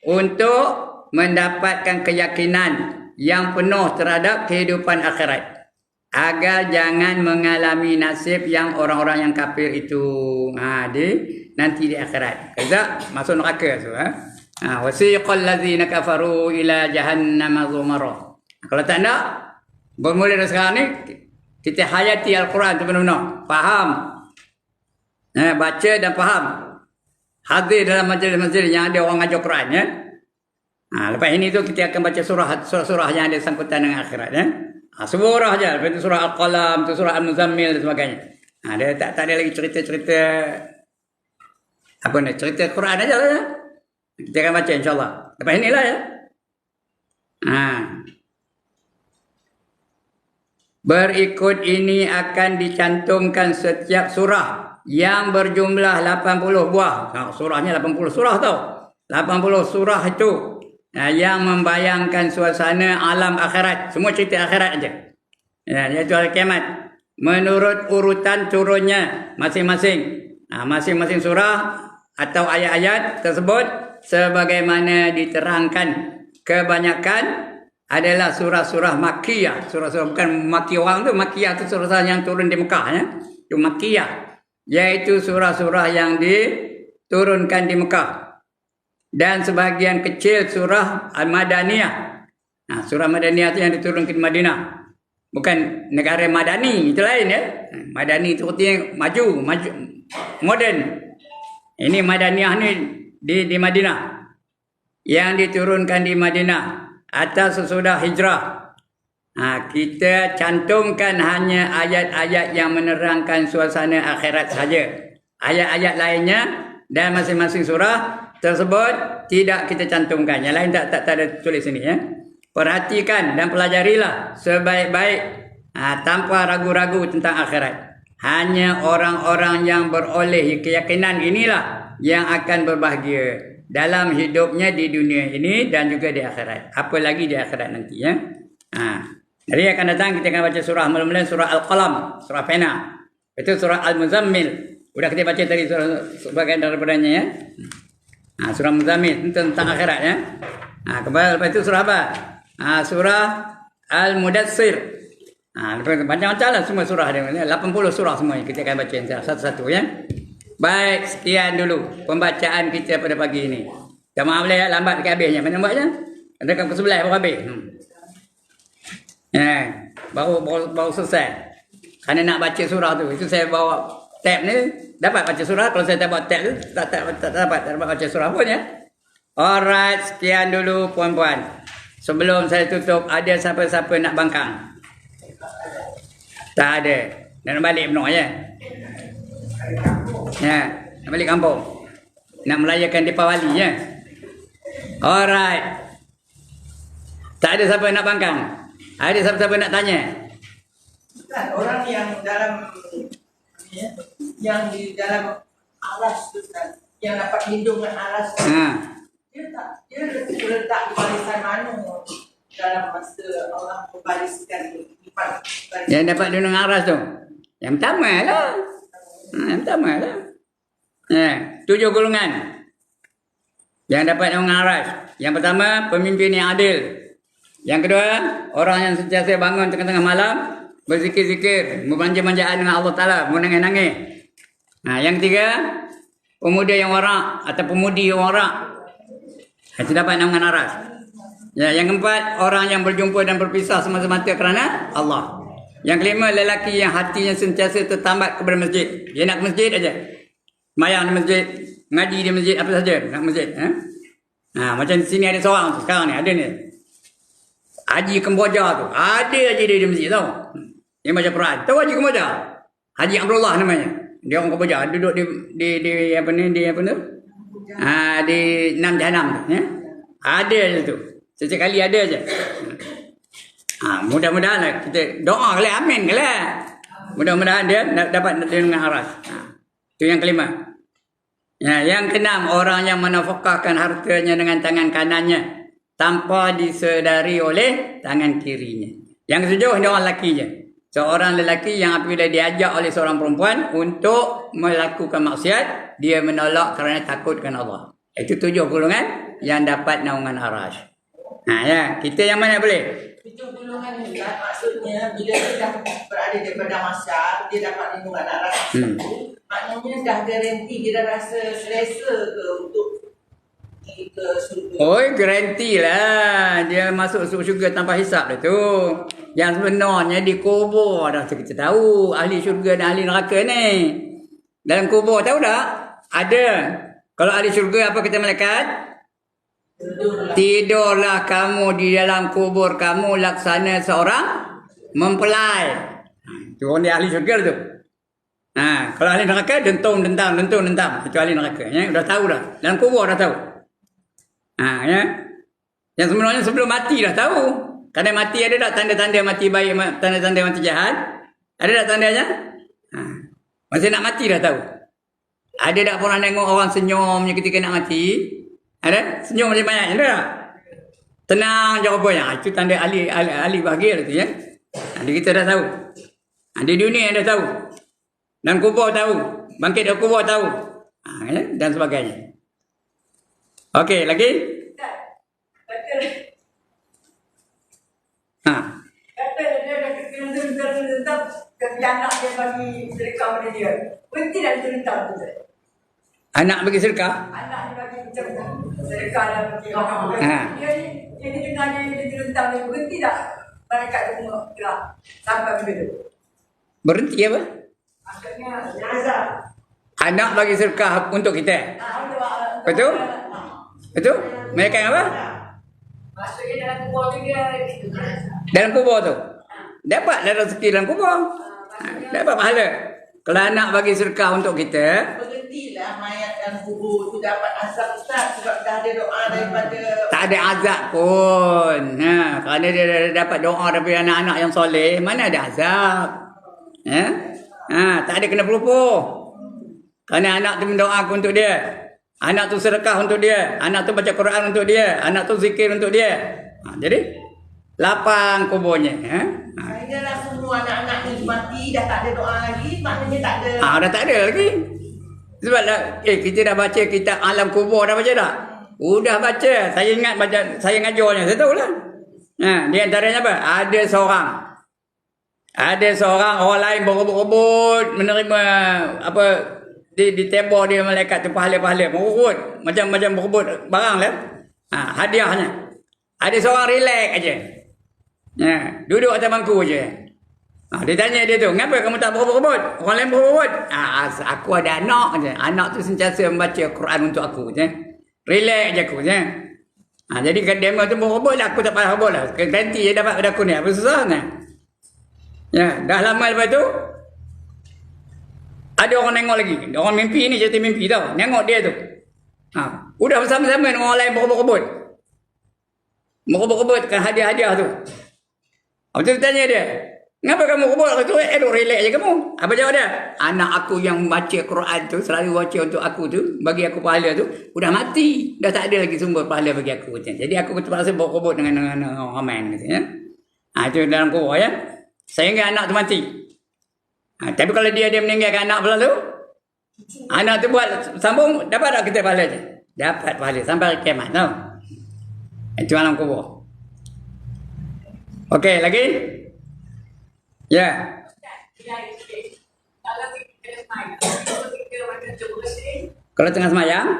A: untuk mendapatkan keyakinan yang penuh terhadap kehidupan akhirat, agar jangan mengalami nasib yang orang-orang yang kafir itu nanti di akhirat. Kita masuk neraka tu. Wasiqal ladzina kafaru ila jahannam zumara. Kalau tak nak, bermula dari sekarang ni kita hayati Al-Quran tu benar-benar faham, baca dan faham. Hadir dalam majlis-majlis yang ada orang ajar Quran, ya. Lepas ini tu kita akan baca surah-surah yang ada sangkutan dengan akhirat, ya. Surah aja, lepas itu surah Al-Qalam, tu surah Al-Muzammil dan sebagainya. Dia tak ada lagi cerita-cerita cerita Quran aja lah, ya. Kita akan baca insya-Allah. Lepas inilah, ya. Berikut ini akan dicantumkan setiap surah yang berjumlah 80 buah. Surahnya 80 surah tau. 80 surah itu yang membayangkan suasana alam akhirat. Semua cerita akhirat aja. Iaitu hari kiamat. Menurut urutan turunnya masing-masing. Masing-masing surah atau ayat-ayat tersebut sebagaimana diterangkan, kebanyakan adalah surah-surah Makkiyah. Surah-surah bukan Makki orang tu. Makkiyah tu surah yang turun di Mekah, ya. Itu Makkiyah. Yaitu surah-surah yang diturunkan di Mekah. Dan sebahagian kecil surah Al-Madaniyah. Surah Madaniyah itu yang diturunkan di Madinah. Bukan negara Madani, itu lain, ya. Madani itu artinya maju, moden. Ini Madaniyah ni di Madinah. Yang diturunkan di Madinah atas sesudah hijrah. Kita cantumkan hanya ayat-ayat yang menerangkan suasana akhirat saja. Ayat-ayat lainnya dan masing-masing surah tersebut tidak kita cantumkan. Yang lain tak ada tulis sini, ya. perhatikan dan pelajarilah sebaik-baik tanpa ragu-ragu tentang akhirat. Hanya orang-orang yang beroleh keyakinan inilah yang akan berbahagia dalam hidupnya di dunia ini dan juga di akhirat. Apa lagi di akhirat nanti ya. Jadi akan datang kita akan baca surah mula-mula surah Al-Qalam, surah Pena. Itu surah Al-Muzammil. Sudah kita baca tadi surah sebagian daripadanya ya. Surah Muzammil tentang akhirat ya. Lepas itu surah apa? Surah Al-Mudassir. Macam-macam lah semua surah dia. 80 surah semuanya kita akan baca satu-satu ya. Baik, sekian dulu pembacaan kita pada pagi ini. Maaf boleh ya, lambat ke habisnya. Mana buatnya? Ada ke sebelah baru habis. Baru selesai. Kerana nak baca surah tu. Itu saya bawa tab ni. Dapat baca surah. Kalau saya tak bawa tab tu, tak dapat baca surah pun ya. Alright, sekian dulu puan-puan. Sebelum saya tutup, ada siapa-siapa nak bangkang? Tak ada. Nak balik penuh ya. Nak balik kampung. Nak melayakan Deepawali ya. Alright. Tak ada siapa nak bangkang. Ada siapa-siapa nak tanya?
B: Orang yang dalam yang di dalam alas tu kan, yang dapat lindungan alas. Dia letak di barisan mana dalam masa Allah membariskan lipat.
A: Yang dapat lindungan aras tu. Yang pertama lah. Yang pertama lah. 7 golongan yang dapat lindungan aras. Yang pertama, pemimpin yang adil. Yang kedua, orang yang sentiasa bangun tengah-tengah malam, berzikir-zikir, berbanja-banjaan dengan Allah Ta'ala, menangis-nangis. Yang ketiga, pemuda yang warak atau pemudi yang warak. Itu dapat naungan aras. Yang keempat, orang yang berjumpa dan berpisah semata-mata kerana Allah. Yang kelima, lelaki yang hatinya sentiasa tertambat kepada masjid. Dia nak ke masjid aja. Semayang di masjid, ngaji di masjid, apa saja nak masjid. Macam di sini ada seorang tu, sekarang ni ada ni. Haji Kemboja tu. Ada aja dia di masjid tau. Dia baca Quran. Tahu Haji Kemboja? Haji Abdullah namanya. Dia orang Kemboja. Duduk di apa ni? Di apa tu? Di Nam Jahanam tu. Ya? Ada je tu. Setiap kali ada je. Mudah-mudahan lah kita doa ke lah. Amin ke lah. Mudah-mudahan dia dapat dengan aras. Itu yang kelima. Yang keenam, orang yang menafkahkan hartanya dengan tangan kanannya tanpa disedari oleh tangan kirinya. Yang ketujuh, dia orang lelaki je. Seorang lelaki yang apabila diajak oleh seorang perempuan untuk melakukan maksiat, dia menolak kerana takutkan Allah. Itu 7 golongan yang dapat naungan aras. Ya, kita yang mana boleh?
B: 7 golongan ni kan, maksudnya bila dia dah berada daripada masyarakat, dia dapat lindungan aras. Maknanya dah garanti, dia dah rasa selesa ke untuk ke surga.
A: Garanti lah. Dia masuk syurga tanpa hisap dah tu. Yang sebenarnya di kubur dah kita tahu. Ahli syurga dan ahli neraka ni. Dalam kubur tahu tak? Ada. Kalau ahli syurga apa kata malaikat? Tidurlah kamu di dalam kubur kamu laksana seorang mempelai. Itu orang dia ahli syurga tu. Kalau ahli neraka dentum. Itu ahli neraka. Ya? Dah tahu dah. Dalam kubur dah tahu. Ya. Yang sebenarnya sebelum mati dah tahu. Kadang mati ada tak tanda-tanda mati baik, tanda-tanda mati jahat? Ada tak tandanya? Masa nak mati dah tahu. Ada tak pernah tengok orang senyumnya ketika nak mati? Ada? Senyum macam banyak ada tak? Tenang jawapannya. Itu tanda ahli bahagia tu ya. Jadi kita dah tahu. Di dunia dah tahu. Dan kubur tahu. Bangkit dari kubur tahu. Ya? Dan sebagainya. Okey, lagi?
B: Kata dia dah terentang ke anak dia bagi sedekah pada dia. Berhenti dah terentang tu.
A: Anak bagi sedekah?
B: Anak dia bagi sedekah dan bagi orang. Dia dengar dia terentang dia. Berhenti tak? Malaikat tu gerak. Sampai bila tu.
A: Berhenti apa?
B: Maksudnya jenazah.
A: Anak bagi sedekah untuk kita. Betul? Betul? Mereka apa?
B: Maksudnya dalam kubur tu dia
A: dalam kubur tu. Dapat rezeki dalam kubur. Dapat pahala. Kalau anak bagi sedekah untuk kita,
B: berhentilah mayat yang kubur tu dapat azab Ustaz sebab dah ada doa daripada
A: Tak ada azab pun. Kerana dia dapat doa daripada anak-anak yang soleh, mana ada azab. Tak ada kena pelupuh. Kerana anak tu mendoakan untuk dia. Anak tu sedekah untuk dia. Anak tu baca Quran untuk dia. Anak tu zikir untuk dia. Jadi, lapang kuburnya.
B: Saya dah semua anak-anak ni mati, dah tak ada doa lagi, maknanya tak ada.
A: Dah tak ada lagi. Sebab kita dah baca kitab Alam Kubur, dah baca tak? Udah baca. Saya ingat baca, saya ngajarnya, saya tahulah. Di antaranya apa? Ada seorang orang lain berebut-rebut menerima apa di tembok dia malaikat tu pahala-pahala berebut macam-macam berebut barang lah. Hadiahnya. Ada seorang relax aja. Duduk atas bangku aje. Dia tanya dia tu, "Kenapa kamu tak berebut-rebut? Orang lain berebut." Aku ada anak aje. Anak tu sentiasa membaca Quran untuk aku je. Relax aja aku je. Jadi kan demo tu berebut lah, aku tak payah berebut lah. Ganti je dapat pada aku ni. Apa susahnya? Dah lama lepas tu ada orang tengok lagi. Orang mimpi ni cerita mimpi tau. Tengok dia tu. Udah bersama-sama dengan orang lain berebut-rebut. Berebut-rebutkan hadiah-hadiah tu. Lepas tu tanya dia, "Kenapa kamu berebut?" Aku tu, relax je kamu. Apa jawab dia? "Anak aku yang baca Quran tu, selalu baca untuk aku tu, bagi aku pahala tu, udah mati. Dah tak ada lagi sumber pahala bagi aku." Jadi aku terpaksa berebut dengan orang main. Itu dalam kubur ya. Sehingga anak tu mati. Tapi kalau dia meninggalkan anak pula tu, anak tu buat sambung, dapat tak kita pahala je? Dapat pahala sampai kiamat tau. Itu alam kubur. Okey, lagi? Ya. Kalau tengah semayang?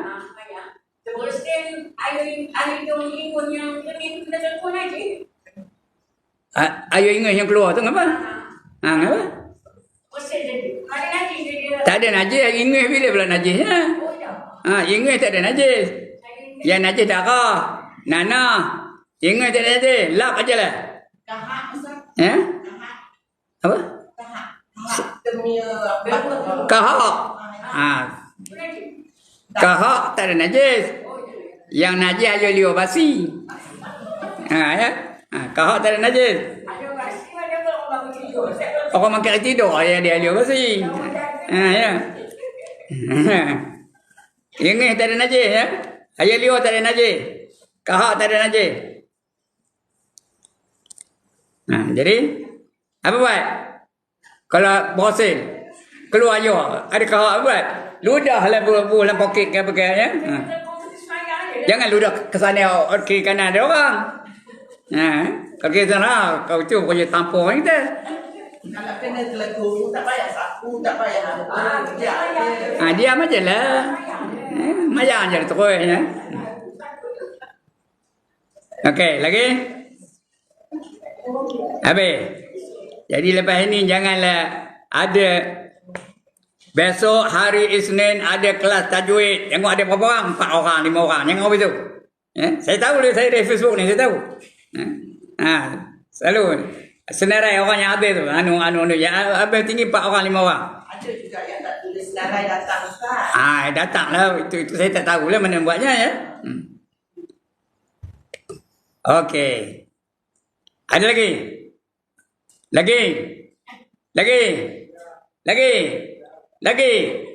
A: Ayo ingat yang keluar tu ngapa? Ngapa? Tak ada najis. Ingat bila pula najis? Ingat tak ada najis. Yang najis darah, nanah. Ingat tak ada najis. Lap aja lah.
B: Kahak Ustaz.
A: Apa? Kahak. Kahak tak ada najis. Yang najis aja liur basi. Ya. Kahak tak ada najis. Orang makan tidur dia liur basi. Ya. Ingat tak ada najis ya. Ayah liur tak ada najis. Kahak tak ada najis. Jadi apa buat? Kalau berhasil keluar aja, ada kahak apa buat? Ludahlah dalam poket ke apa ke ya. Jangan ludah ke sana kiri kanan ada orang. Kalau kiri sana kau tu punya tampung kita.
B: Kalau kena telegon tak payah sapu, tak payah apa.
A: Diam aja lah. Mayang je terus ya. Okey, lagi? Habis. Jadi lepas ini janganlah ada besok hari Isnin ada kelas tajwid. Tengok ada berapa orang? 4 orang, 5 orang. Jangan begitu. Saya tahu dia, saya dari Facebook ni, saya tahu. Selalu senarai orang yang habis tu. Anu. Yang habis tinggi 4 orang, 5 orang.
B: Ada juga yang tak tulis senarai datang Ustaz.
A: Datanglah. Itu saya tak tahulah mana buatnya ya. Okey. Ada lagi? Lagi.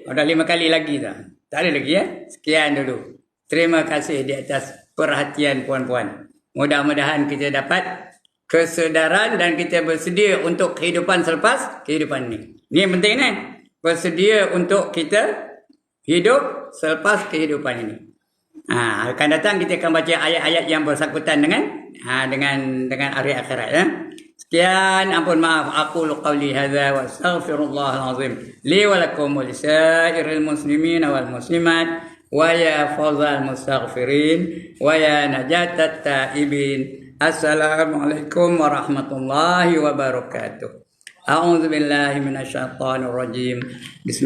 A: Dah 5 kali lagi dah. Tak ada lagi ya. Sekian dulu. Terima kasih di atas perhatian puan-puan. Mudah-mudahan kita dapat kesedaran dan kita bersedia untuk kehidupan selepas kehidupan ni. Ni yang penting ni. Bersedia untuk kita hidup selepas kehidupan ini. Akan datang kita akan baca ayat-ayat yang bersangkutan dengan hari akhirat ya. Sekian, ampun maaf, aqulu qawli hadza wa astaghfirullahal azim li wa lakum wa lisairil muslimin wal muslimat wa ya fawzal mustaghfirin wa ya najatat taibin. Assalamualaikum warahmatullahi wabarakatuh. A'udzu billahi minasyaitonir rajim. Bismillah.